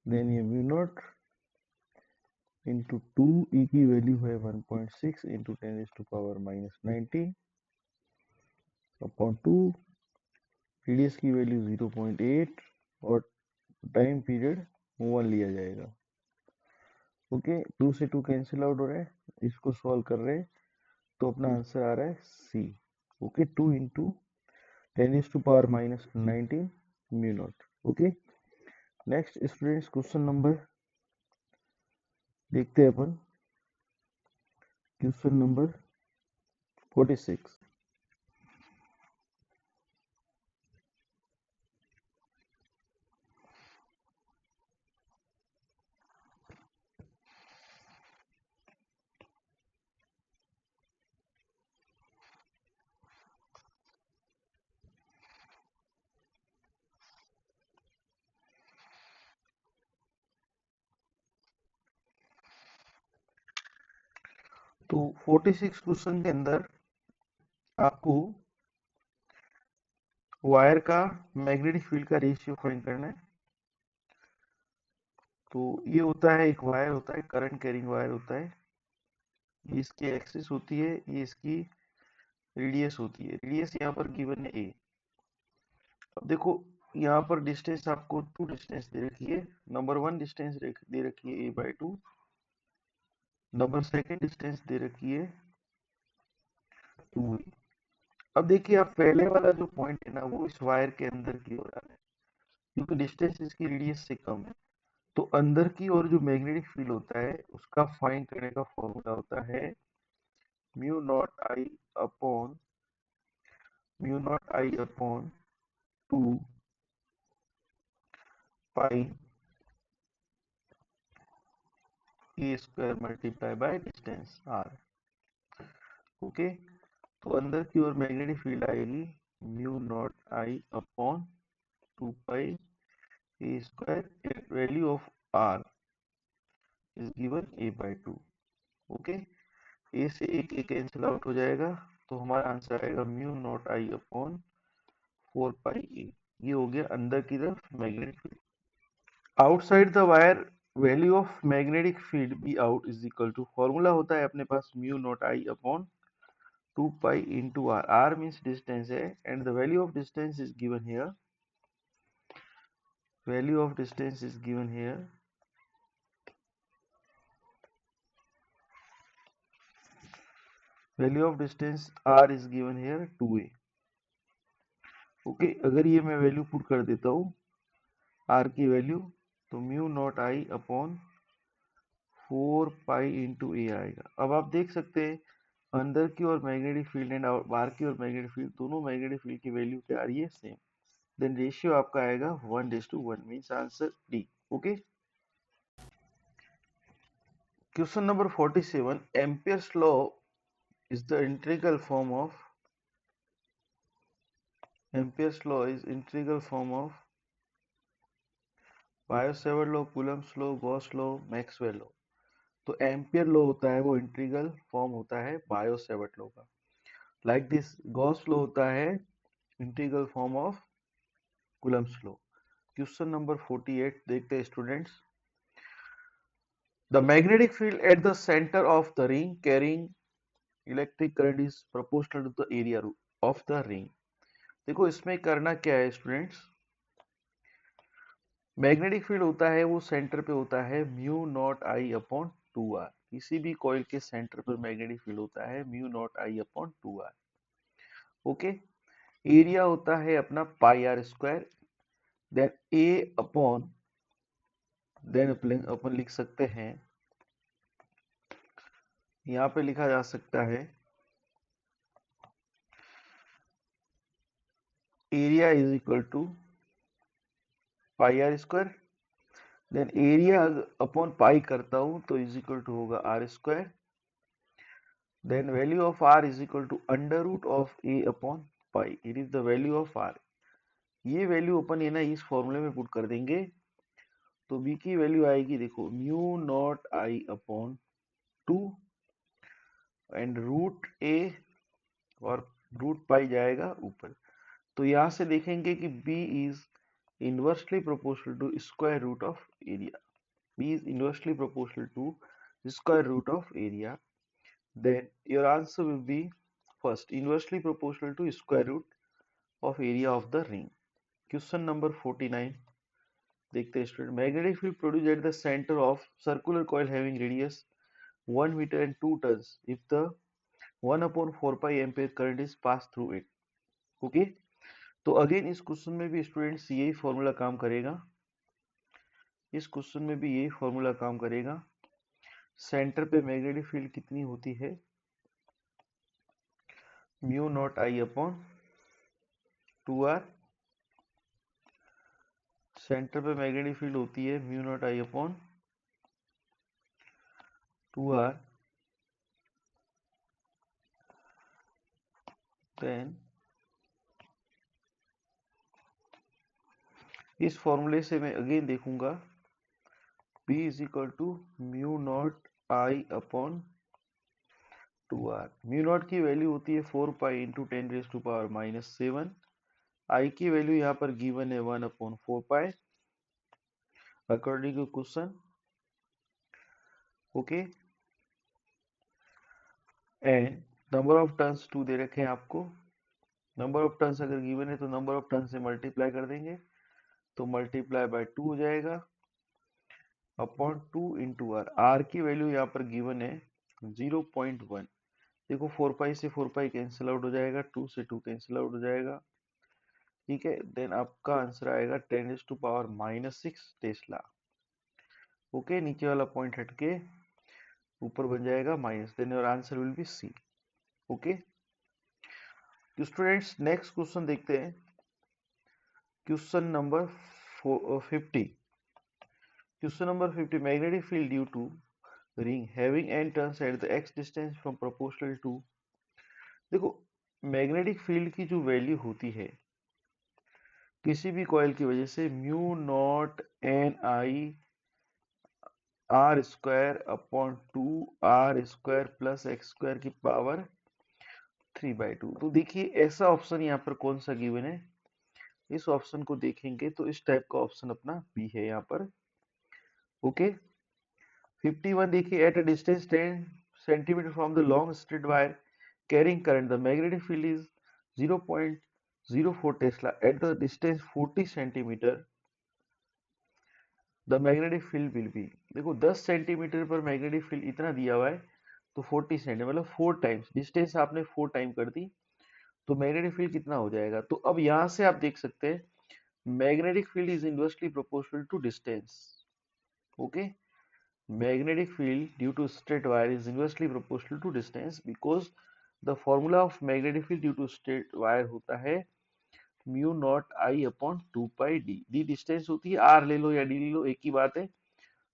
देन ये म्यू नॉट इंटू 2e की वैल्यू है 1.6 इंटू 10⁻⁻19 अपॉन 2, रेडियस की वैल्यू 0.8 और टाइम पीरियड 1 लिया जाएगा। ओके, 2 से 2 कैंसिल आउट हो रहा है, इसको सॉल्व कर रहे हैं तो अपना आंसर आ रहा है C. Okay, 2 into 10⁻⁻19 mu naught. Okay, next students question number देखते हैं अपन, क्वेश्चन नंबर 46। तो 46 क्वेश्चन के अंदर आपको वायर का मैग्नेटिक फील्ड का रेशियो फाइंड करना है। तो ये होता है, एक वायर होता है, करंट कैरिंग वायर होता है, ये इसकी एक्सिस होती है, ये इसकी रेडियस होती है, रेडियस यहाँ पर गिवन है ए। अब देखो यहाँ पर डिस्टेंस आपको 2 डिस्टेंस दे रखी है, नंबर 1 डिस्टेंस दे रखी है a/2, नंबर सेकंड डिस्टेंस दे रखी है 2a। अब देखिए आप पहले वाला जो पॉइंट है ना वो इस वायर के अंदर की ओर आ रहा है क्योंकि डिस्टेंस इसकी रेडियस से कम है। तो अंदर की ओर जो मैग्नेटिक फील्ड होता है उसका फाइंड करने का फॉर्मूला होता है mu naught I upon two pi A square multiply by distance R. Okay, तो अंदर की ओर मैग्नेटिक फील्ड आएगी mu naught I upon two pi A square at value of R is given A by two. Okay, A से एक ए कैंसिल आउट हो जाएगा तो हमारा आंसर आएगा mu naught I upon 4 pi A. ये हो गया अंदर की तरफ magnetic field. Outside the wire value of magnetic field B out is equal to, formula होता है अपने पास mu naught I upon 2 pi into R. R means distance है and the value of distance is given here. Value of distance is given here value of distance R is given here 2a। Okay, अगर ये मैं वैल्यू पुट कर देता हूँ आर की वैल्यू तो mu naught I upon 4 pi into ए आएगा। अब आप देख सकते हैं अंदर की ओर मैग्नेटिक फील्ड एंड बाहर की ओर मैग्नेटिक फील्ड, दोनों मैग्नेटिक फील्ड की वैल्यू क्या आ रही है, सेम। देन रेशियो आपका आएगा 1:1 means answer D. Okay, question number 47, Ampere's law is the integral form of Ampere's law is integral form of Biot Savart law, Coulomb's law, Gauss law, Maxwell law. तो एम्पियर लॉ होता है वो इंटीग्रल फॉर्म होता है बायो-सेवर्ट लॉ का। लाइक दिस गॉस लॉ होता है integral form of Coulomb's law. Question number 48 देखते हैं students. The magnetic field at the center of the ring carrying electric current is proportional to the area of the ring. देखो इसमें करना क्या है स्टूडेंट्स, मैग्नेटिक फील्ड होता है वो सेंटर पे होता है mu naught I upon 2r। किसी भी कॉइल के सेंटर पर मैग्नेटिक फील्ड होता है mu naught I upon 2r। Okay, area होता है अपना pi R square, then A upon, then अपन लिख सकते हैं, यहां पे लिखा जा सकता है area is equal to pi R square, then area upon pi करता हूं तो इज इक्वल टू होगा R square, then value of R is equal to under root of A upon pi. It is the value of are. ये वैल्यू अपन ये ना इस फॉर्मूले में पुट कर देंगे तो बी की वैल्यू आएगी, देखो mu naught I upon 2 and root A और रूट पाई जाएगा ऊपर। तो यहां से देखेंगे कि B is inversely proportional to square root of area. B is inversely proportional to square root of area. Then your answer will be first inversely proportional to square root of area of the ring. Question number 49 देखते हैं student. Magnetic field produce at the center of circular coil having radius 1 meter and 2 turns if the 1/4 pi ampere current is pass through it. Okay, तो अगेन इस क्वेश्चन में भी स्टूडेंट्स यही फॉर्मूला काम करेगा। इस क्वेश्चन में भी यही फॉर्मूला काम करेगा। सेंटर पे मैग्नेटिक फील्ड कितनी होती है, mu naught I upon 2r। Center पे मैग्नेटिक फील्ड होती है mu naught I upon 2r, then इस फॉर्मूले से मैं अगेन देखूंगा P is equal to mu naught I upon 2r। Mu naught की वैल्यू होती है 4 पाई इंटू 10⁻⁻⁷। आई की वैल्यू यहाँ पर गिवन है 1/4 pi according to question. Okay, and number of turns 2 दे रखे हैं आपको। नंबर ऑफ टर्न्स अगर गिवन है तो नंबर ऑफ टर्न से मल्टीप्लाई कर देंगे तो मल्टीप्लाई बाय 2 हो जाएगा अपॉन 2 इंटू आर। आर की वैल्यू यहाँ पर गिवन है 0.1। देखो 4 पाई से 4 पाई कैंसिल आउट हो जाएगा, 2 से 2 कैंसिल आउट हो जाएगा, ठीक है। देन आपका आंसर आएगा 10⁻⁻6 टेस्ला। ओके, नीचे वाला पॉइंट हटके ऊपर बन जाएगा minus, then your answer will be C. Okay, तो स्टूडेंट्स नेक्स्ट क्वेश्चन देखते हैं, question number 50। Question number 50, magnetic field due to ring having n turns at the x distance from proportional to। देखो मैग्नेटिक फील्ड की जो वैल्यू होती है किसी भी कॉइल की वजह से mu naught N I R square upon 2 R square plus X square की पावर 3/2। तो देखिए ऐसा ऑप्शन यहाँ पर कौन सा गिवन है, इस ऑप्शन को देखेंगे तो इस टाइप का ऑप्शन अपना बी है यहाँ पर। ओके, 51 देखिए, at a distance 10 centimetre from the long straight wire carrying current, the magnetic field is 0.04 Tesla at the distance 40 centimeter, the magnetic field will be। देखो 10 सेंटीमीटर पर मैग्नेटिक फील्ड इतना दिया हुआ है, तो 40 सेंटीमीटर मतलब 4 टाइम्स डिस्टेंस आपने 4 टाइम कर दी, तो मैग्नेटिक फील्ड कितना हो जाएगा। तो अब यहां से आप देख सकते हैं magnetic field is inversely proportional to distance. Okay, magnetic field due to straight wire is inversely proportional to distance because the formula of magnetic field due to straight wire होता है mu naught I upon 2 pi D. D distance होती है, आर ले लो या डी ले लो एक ही बात है।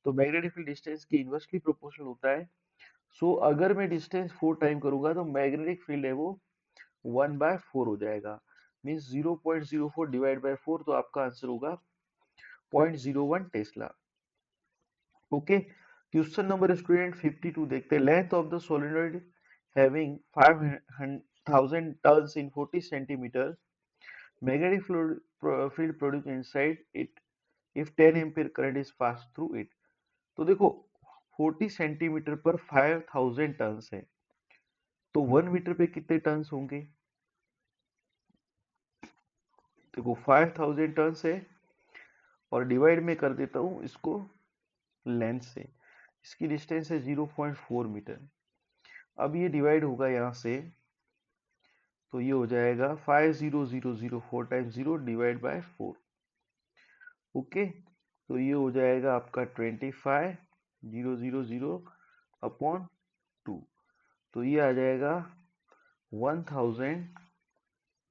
तो मैग्नेटिक फील्ड डिस्टेंस के इनवर्सली प्रोपोर्शनल होता है। सो अगर मैं डिस्टेंस 4 टाइम करूंगा तो मैग्नेटिक फील्ड है वो 1/4 हो जाएगा, मीन्स 0.04 डिवाइड बाय 4, तो आपका आंसर होगा 0.01 Tesla. Okay, question number student 52 देखते हैं, length of the solenoid having 5000 turns in 40 centimetre, magnetic field produced inside it if 10 ampere current is pass through it. तो देखो 40 सेंटीमीटर पर 5000 टर्न्स है, तो 1 मीटर पे कितने टर्न्स होंगे। देखो 5000 टर्न्स है और डिवाइड में कर देता हूं इसको लेंथ से, इसकी डिस्टेंस है 0.4 मीटर। अब ये डिवाइड होगा यहाँ से, तो ये हो जाएगा 50,000 4 टाइम्स 0 डिवाइड बाय 4। ओके, तो ये हो जाएगा आपका 25,000 अपॉन 2, तो ये आ जाएगा 1000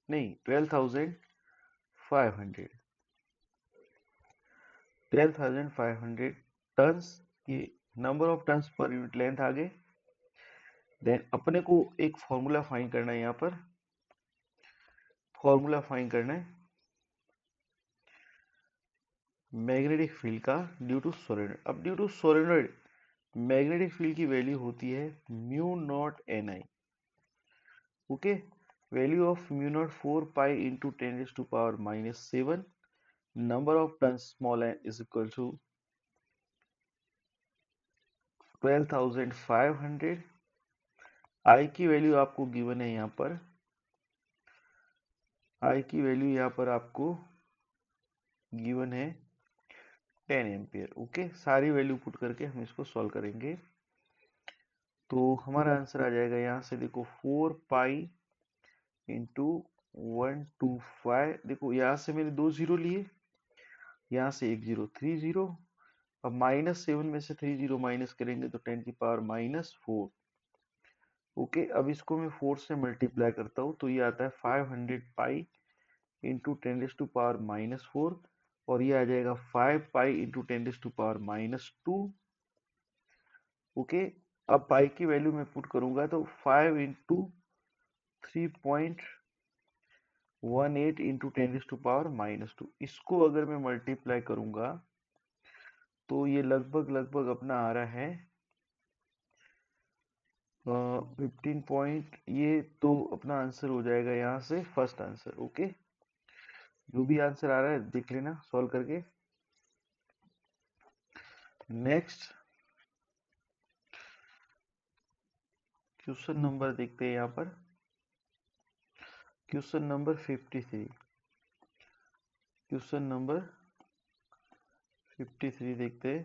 नहीं 12,500 टन्स, ये number of turns per unit length आ गए। देन अपने को एक फॉर्मूला फाइंड करना है, यहाँ पर फॉर्मूला फाइंड करना है मैग्नेटिक फील्ड का ड्यू टू सोलेनॉइड। अब due to solenoid magnetic field की वैल्यू होती है mu naught N I. Okay, value of mu naught 4 pi into 10⁻⁻7, number of turn small N is equal to 12,500। I की वैल्यू आपको गिवन है यहाँ पर, आई की वैल्यू यहाँ पर आपको गिवन है 10 एम्पियर। ओके, सारी वैल्यू पुट करके हम इसको सॉल्व करेंगे, तो हमारा आंसर आ जाएगा यहाँ से। देखो 4 पाई इंटू 125, देखो यहाँ से मैंने 2 जीरो लिए, यहाँ से एक जीरो, 3 जीरो। अब -7 में से 3 जीरो माइनस करेंगे तो 10⁻⁻4। ओके, अब इसको मैं 4 से मल्टीप्लाई करता हूँ, तो ये आता है 500 पाई इंटू 10⁻⁻4, और ये आ जाएगा 5 पाई इंटू 10⁻⁻2। ओके, अब पाई की वैल्यू मैं पुट करूंगा तो 5 इंटू 3.18 इंटू 10⁻⁻2, इसको अगर मैं मल्टीप्लाई करूंगा तो ये लगभग अपना आ रहा है 15 पॉइंट, ये तो अपना आंसर हो जाएगा यहाँ से फर्स्ट आंसर। ओके, जो भी आंसर आ रहा है देख लेना सॉल्व करके। नेक्स्ट क्वेश्चन नंबर देखते हैं यहाँ पर, क्वेश्चन नंबर 53। क्वेश्चन नंबर 53 देखते हैं,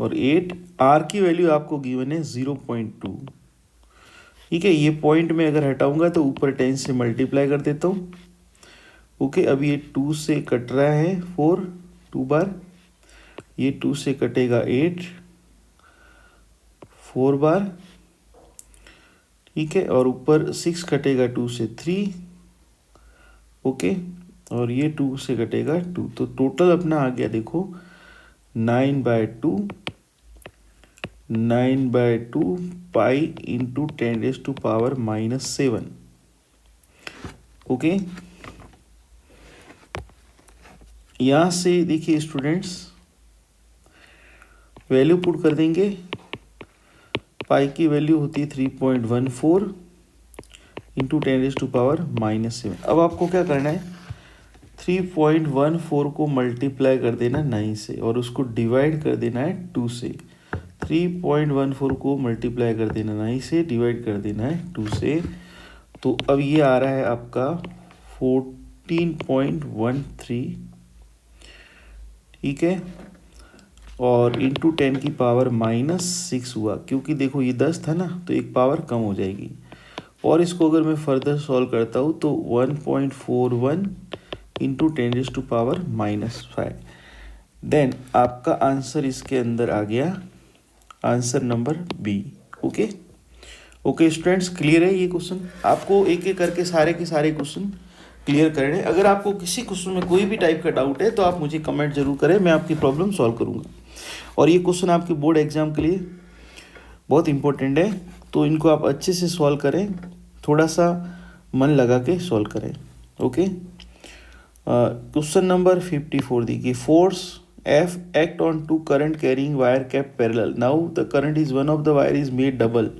और 8, आर की वैल्यू आपको गिवन है 0.2। ठीक है, ये पॉइंट में अगर हटाऊंगा तो ऊपर 10 से मल्टीप्लाई कर देता हूँ। ओके, अब ये 2 से कट रहा है 4 2 बार, ये 2 से कटेगा 8 4 बार। ठीक है, और ऊपर 6 कटेगा 2 से 3। ओके, और ये 2 से कटेगा 2, तो टोटल अपना आ गया देखो 9/2 पाई इंटू 10⁻⁻7। ओके, यहाँ से देखिए स्टूडेंट्स वैल्यू पुट कर देंगे। पाई की वैल्यू होती है 3.14 इंटू 10⁻⁻7। अब आपको क्या करना है, 3.14 को मल्टीप्लाई कर देना 9 से और उसको डिवाइड कर देना है 2 से। 3.14 को मल्टीप्लाई कर देना 9 से, डिवाइड कर देना है 2 से। तो अब ये आ रहा है आपका 14.13। ठीक है, और इंटू 10⁻⁻6 हुआ, क्योंकि देखो ये 10 था ना, तो एक पावर कम हो जाएगी। और इसको अगर मैं फर्दर सॉल्व करता हूँ तो 1.41 इंटू 10⁻⁻5। देन आपका आंसर इसके अंदर आ गया, answer number B. Okay okay students, clear है ये क्वेश्चन? आपको एक एक करके सारे के सारे क्वेश्चन क्लियर करने। अगर आपको किसी क्वेश्चन में कोई भी टाइप का डाउट है तो आप मुझे कमेंट जरूर करें, मैं आपकी प्रॉब्लम सॉल्व करूँगा। और ये क्वेश्चन आपके बोर्ड एग्जाम के लिए बहुत इंपॉर्टेंट है, तो इनको आप अच्छे से सॉल्व करें, थोड़ा सा मन लगा के सॉल्व करें। ओके, क्वेश्चन नंबर 54 देखिए, force F act on two current carrying wire kept parallel. Now the current is one of the wire is made double.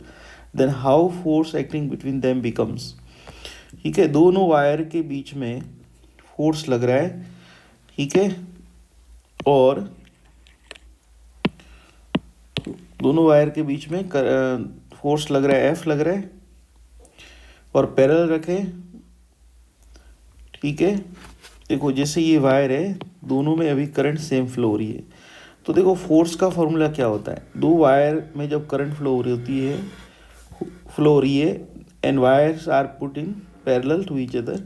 Then how force acting between them becomes. ठीक है, दोनों वायर के बीच में फोर्स लग रहा है, ठीक है, और दोनों वायर के बीच में फोर्स लग रहा है, एफ लग रहा है, और पैरेलल रखें, ठीक है। देखो जैसे ये वायर है, दोनों में अभी करंट सेम फ्लो हो रही है, तो देखो फोर्स का फॉर्मूला क्या होता है, दो वायर में जब करंट फ्लो हो रही है and wires are put in parallel to each other,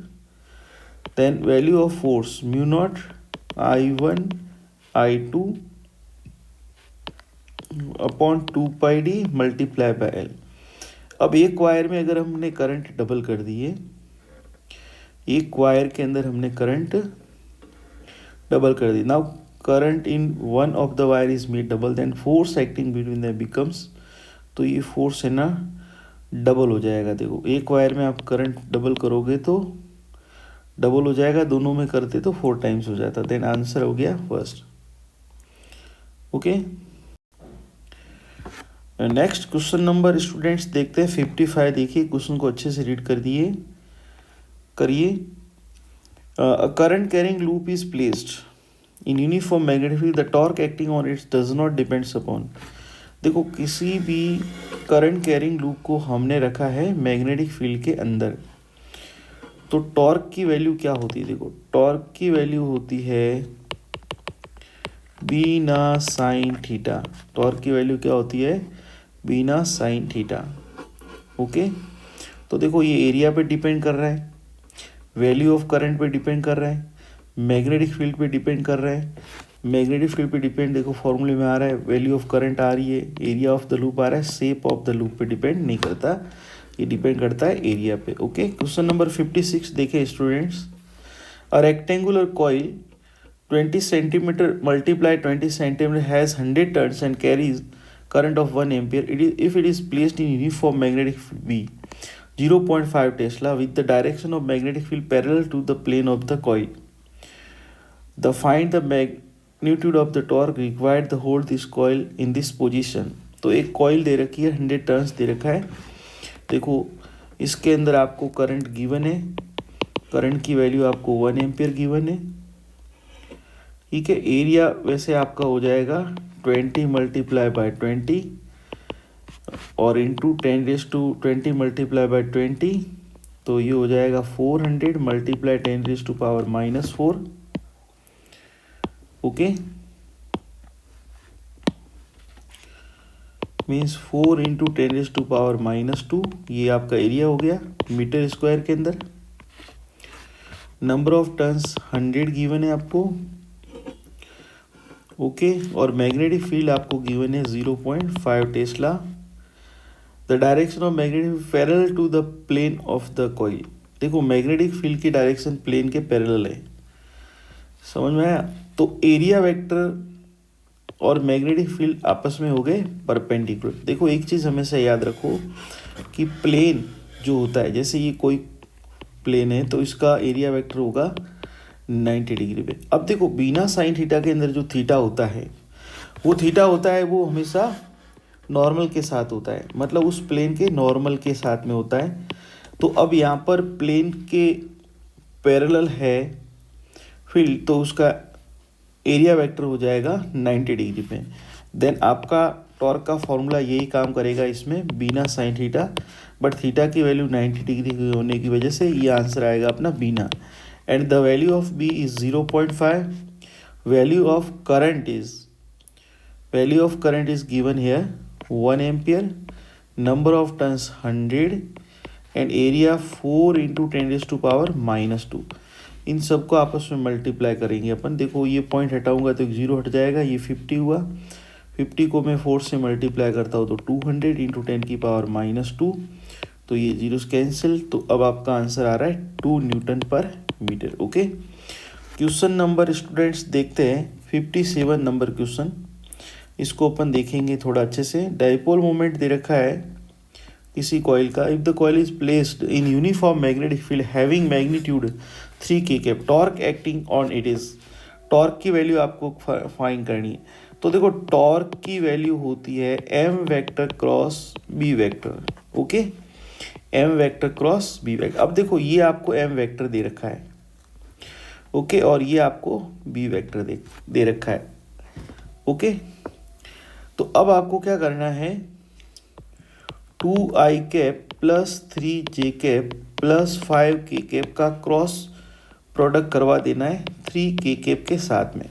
then value of force mu naught I1 I2 upon 2πd multiply by L। अब एक वायर में अगर हमने करंट डबल कर दिए, एक वायर के अंदर हमने करंट डबल कर दी, now current in one of the wire is made double, then force acting between them becomes, तो ये फोर्स है ना डबल हो जाएगा। देखो एक वायर में आप करंट डबल करोगे तो डबल हो जाएगा, दोनों में करते तो 4 टाइम्स हो जाता, देन आंसर हो गया first. Okay, next question number students देखते हैं 55। देखिए क्वेश्चन को अच्छे से रीड करिए। Current carrying loop is placed in uniform magnetic field, the torque acting on it's does not depends upon. देखो किसी भी करंट कैरिंग लूप को हमने रखा है मैग्नेटिक फील्ड के अंदर, तो टॉर्क की वैल्यू क्या होती है, देखो टॉर्क की वैल्यू होती है बीना साइन थीटा। टॉर्क की वैल्यू क्या होती है, बीना साइन थीटा। ओके, तो देखो ये एरिया पे डिपेंड कर रहा है, वैल्यू ऑफ करंट पे डिपेंड कर रहा है, मैग्नेटिक फील्ड पे डिपेंड कर रहा है। मैग्नेटिक फील्ड पे डिपेंड देखो फॉर्मूले में आ रहा है, वैल्यू ऑफ करंट आ रही है, एरिया ऑफ द लूप आ रहा है, शेप ऑफ द लूप पे डिपेंड नहीं करता, ये डिपेंड करता है एरिया पे। ओके, क्वेश्चन नंबर 56 देखें students. A rectangular coil 20 centimetre multiply 20 centimetre has 100 turns and carries current of 1 ampere. If it is placed in uniform magnetic field B 0.5 Tesla with the direction of magnetic field parallel to the plane of the coil, find the magnitude of the torque required to hold this coil in this position। तो एक कॉइल दे रखी है, 100 टर्न्स दे रखा है। देखो इसके अंदर आपको करंट गिवन है, करंट की वैल्यू आपको 1 एम्पियर गिवन है, ठीक है। एरिया वैसे आपका हो जाएगा 20 मल्टीप्लाई बाय 20 और इंटू 10⁻20 मल्टीप्लाई बाय 20, तो ये हो जाएगा 400 मल्टीप्लाई 10⁻⁻4। ओके, मीन्स 4 इंटू 10⁻⁻2, ये आपका एरिया हो गया मीटर स्क्वायर के अंदर। नंबर ऑफ टर्न्स 100 गिवन है आपको, ओके, और मैग्नेटिक फील्ड आपको गिवन है 0.5 tesla. The direction of magnetic parallel to the plane of the coil. देखो मैग्नेटिक फील्ड की डायरेक्शन प्लेन के पैरेलल है, समझ में आया। तो एरिया वेक्टर और मैग्नेटिक फील्ड आपस में हो गए परपेंडिकुलर। देखो एक चीज़ हमेशा याद रखो कि प्लेन जो होता है, जैसे ये कोई प्लेन है तो इसका एरिया वेक्टर होगा 90 डिग्री पे। अब देखो बिना साइन थीटा के अंदर जो थीटा होता है वो हमेशा नॉर्मल के साथ होता है, मतलब उस प्लेन के नॉर्मल के साथ में होता है। तो अब यहाँ पर प्लेन के पैरेलल है फील्ड, तो उसका एरिया वेक्टर हो जाएगा 90 डिग्री पे। देन आपका टॉर्क का फॉर्मूला यही काम करेगा इसमें, बीना साइन थीटा, बट थीटा की वैल्यू 90 डिग्री होने की वजह से ये आंसर आएगा अपना बीना। And the value of B is 0.5. Value of current is given here 1 ampere. Number of turns 100 and area 4 into 10⁻⁻2। इन सबको आपस में मल्टीप्लाई करेंगे अपन। देखो ये पॉइंट हटाऊंगा तो 0 हट जाएगा, ये 50 हुआ, 50 को मैं 4 से मल्टीप्लाई करता हूँ तो 200 into 10⁻⁻2, तो ये जीरोस कैंसिल। तो अब आपका आंसर आ रहा है 2 newton per metre. Okay, question number students देखते हैं 57 नंबर क्वेश्चन, इसको अपन देखेंगे थोड़ा अच्छे से। डाइपोल मोमेंट दे रखा है किसी कॉइल का, if the coil is placed in uniform magnetic field having magnitude 3 k cap, torque acting on it is torque की वैल्यू आपको फाइंड करनी है। तो देखो टॉर्क की वैल्यू होती है M vector cross B vector. Okay, M vector cross B vector. अब देखो ये आपको एम वेक्टर दे रखा है, ओके, और ये आपको बी वेक्टर दे रखा है। ओके, तो अब आपको क्या करना है, 2i cap plus 3j cap plus 5k cap का क्रॉस प्रोडक्ट करवा देना है 3k कैप के साथ में।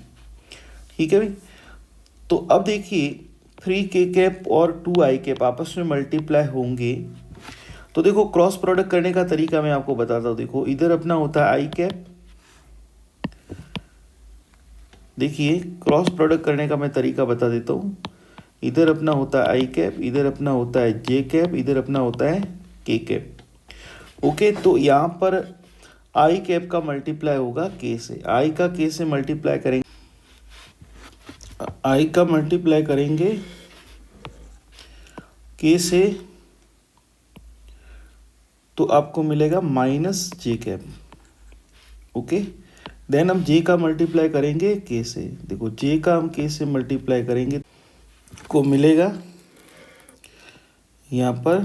ठीक है भाई, तो अब देखिए 3k कैप और 2i कैप आपस में मल्टीप्लाई होंगे। तो देखो क्रॉस प्रोडक्ट करने का तरीका मैं आपको बताता हूँ। देखो इधर अपना होता है आई कैप, देखिए क्रॉस प्रोडक्ट करने का मैं तरीका बता देता हूँ। इधर अपना होता है आई कैप, इधर अपना होता है जे कैप, इधर अपना होता है के कैप। ओके, तो यहाँ पर आई कैप का मल्टीप्लाई होगा के से, आई का के से मल्टीप्लाई करेंगे, आई का मल्टीप्लाई करेंगे के से, तो आपको मिलेगा माइनस जे कैप। ओके, देन हम जे का मल्टीप्लाई करेंगे के से, देखो जे का हम के से मल्टीप्लाई करेंगे को मिलेगा यहाँ पर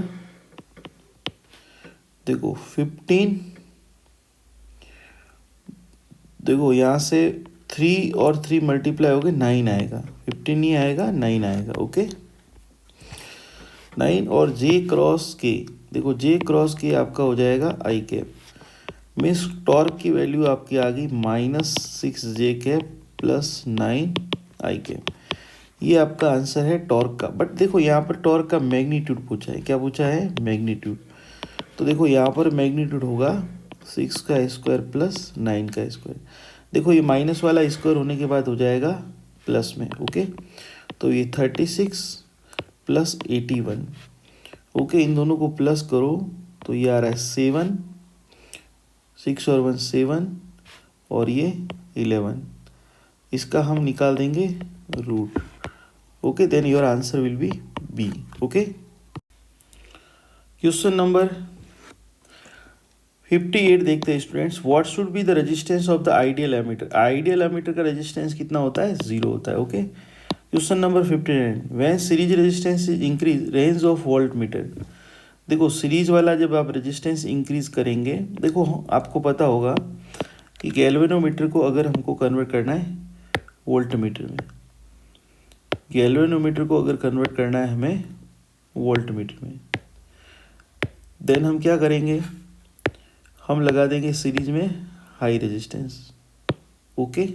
देखो 15, देखो यहाँ से 3 और 3 मल्टीप्लाई हो गए 9 आएगा, 15 नहीं आएगा 9 आएगा। ओके, 9 और जे क्रॉस के, देखो जे क्रॉस के आपका हो जाएगा आई कैप। मीन्स टॉर्क की वैल्यू आपकी आ गई -6j कैप प्लस 9 आई कैप। ये आपका आंसर है टॉर्क का। बट देखो यहाँ पर टॉर्क का मैग्नीट्यूड पूछा है, क्या पूछा है, मैग्नीट्यूड। तो देखो यहाँ पर मैग्नीट्यूड होगा 6 का स्क्वायर प्लस 9 का स्क्वायर। देखो ये माइनस वाला स्क्वायर होने के बाद हो जाएगा प्लस में। ओके, तो ये 36 प्लस 81। ओके, इन दोनों को प्लस करो तो ये आ रहा है 7, 6 और 1 7 और ये 11। इसका हम निकाल देंगे root. Okay, then your answer will be B. Okay, question number 58 देखते हैं students. What should be the resistance of the ideal ammeter. Ideal ammeter का रेजिस्टेंस कितना होता है, 0 होता है। Okay, question number 59, when series resistance is increase range of voltmeter. देखो सीरीज वाला जब आप रेजिस्टेंस इंक्रीज करेंगे, देखो आपको पता होगा कि गैल्वेनोमीटर को अगर हमको कन्वर्ट करना है वोल्ट मीटर में, गैल्वेनोमीटर को अगर कन्वर्ट करना है हमें वोल्ट मीटर में, देन हम क्या करेंगे, हम लगा देंगे सीरीज में हाई रेजिस्टेंस। ओके,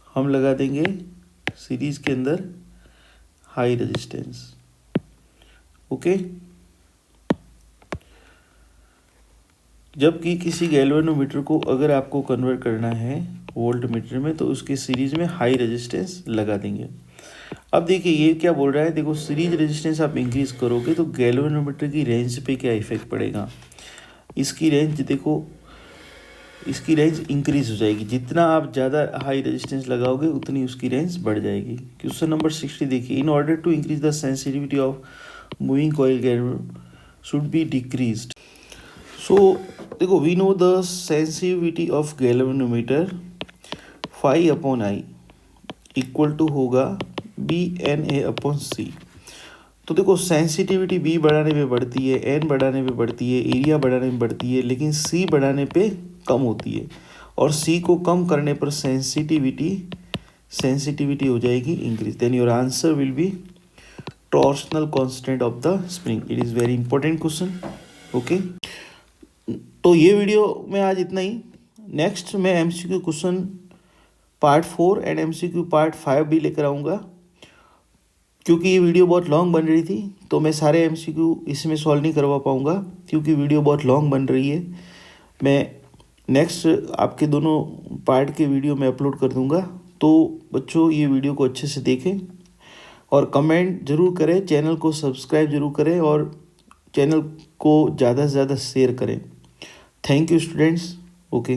हम लगा देंगे सीरीज के अंदर हाई रेजिस्टेंस। ओके, जबकि किसी गैल्वेनोमीटर को अगर आपको कन्वर्ट करना है वोल्ट मीटर में तो उसके सीरीज में हाई रेजिस्टेंस लगा देंगे। अब देखिए ये क्या बोल रहा है, देखो सीरीज रेजिस्टेंस आप इंक्रीज करोगे तो गैल्वेनोमीटर की रेंज पे क्या इफेक्ट पड़ेगा, इसकी रेंज देखो, इसकी रेंज इंक्रीज हो जाएगी। जितना आप ज़्यादा हाई रेजिस्टेंस लगाओगे उतनी उसकी रेंज बढ़ जाएगी। क्वेश्चन नंबर 60 देखिए, in order to increase the sensitivity of moving coil galvanometer should be decreased. So देखो we know the sensitivity of galvanometer phi/I equal to होगा BNA/C। तो देखो सेंसिटिविटी B बढ़ाने पे बढ़ती है, N बढ़ाने पे बढ़ती है, एरिया बढ़ाने में बढ़ती है, लेकिन C बढ़ाने पे कम होती है। और C को कम करने पर सेंसिटिविटी हो जाएगी increase. Then your answer will be torsional constant of the spring. It is very important question. Okay, तो ये वीडियो में आज इतना ही। नेक्स्ट मैं MCQ question part 4 and MCQ part 5 भी लेकर आऊँगा। क्योंकि ये वीडियो बहुत लॉन्ग बन रही थी तो मैं सारे MCQ इसमें सॉल्व नहीं करवा पाऊँगा, क्योंकि वीडियो बहुत लॉन्ग बन रही है। मैं नेक्स्ट आपके दोनों पार्ट के वीडियो में अपलोड कर दूँगा। तो बच्चों ये वीडियो को अच्छे से देखें और कमेंट ज़रूर करें, चैनल को सब्सक्राइब ज़रूर करें और चैनल को ज़्यादा से ज़्यादा शेयर करें। Thank you students. ओके।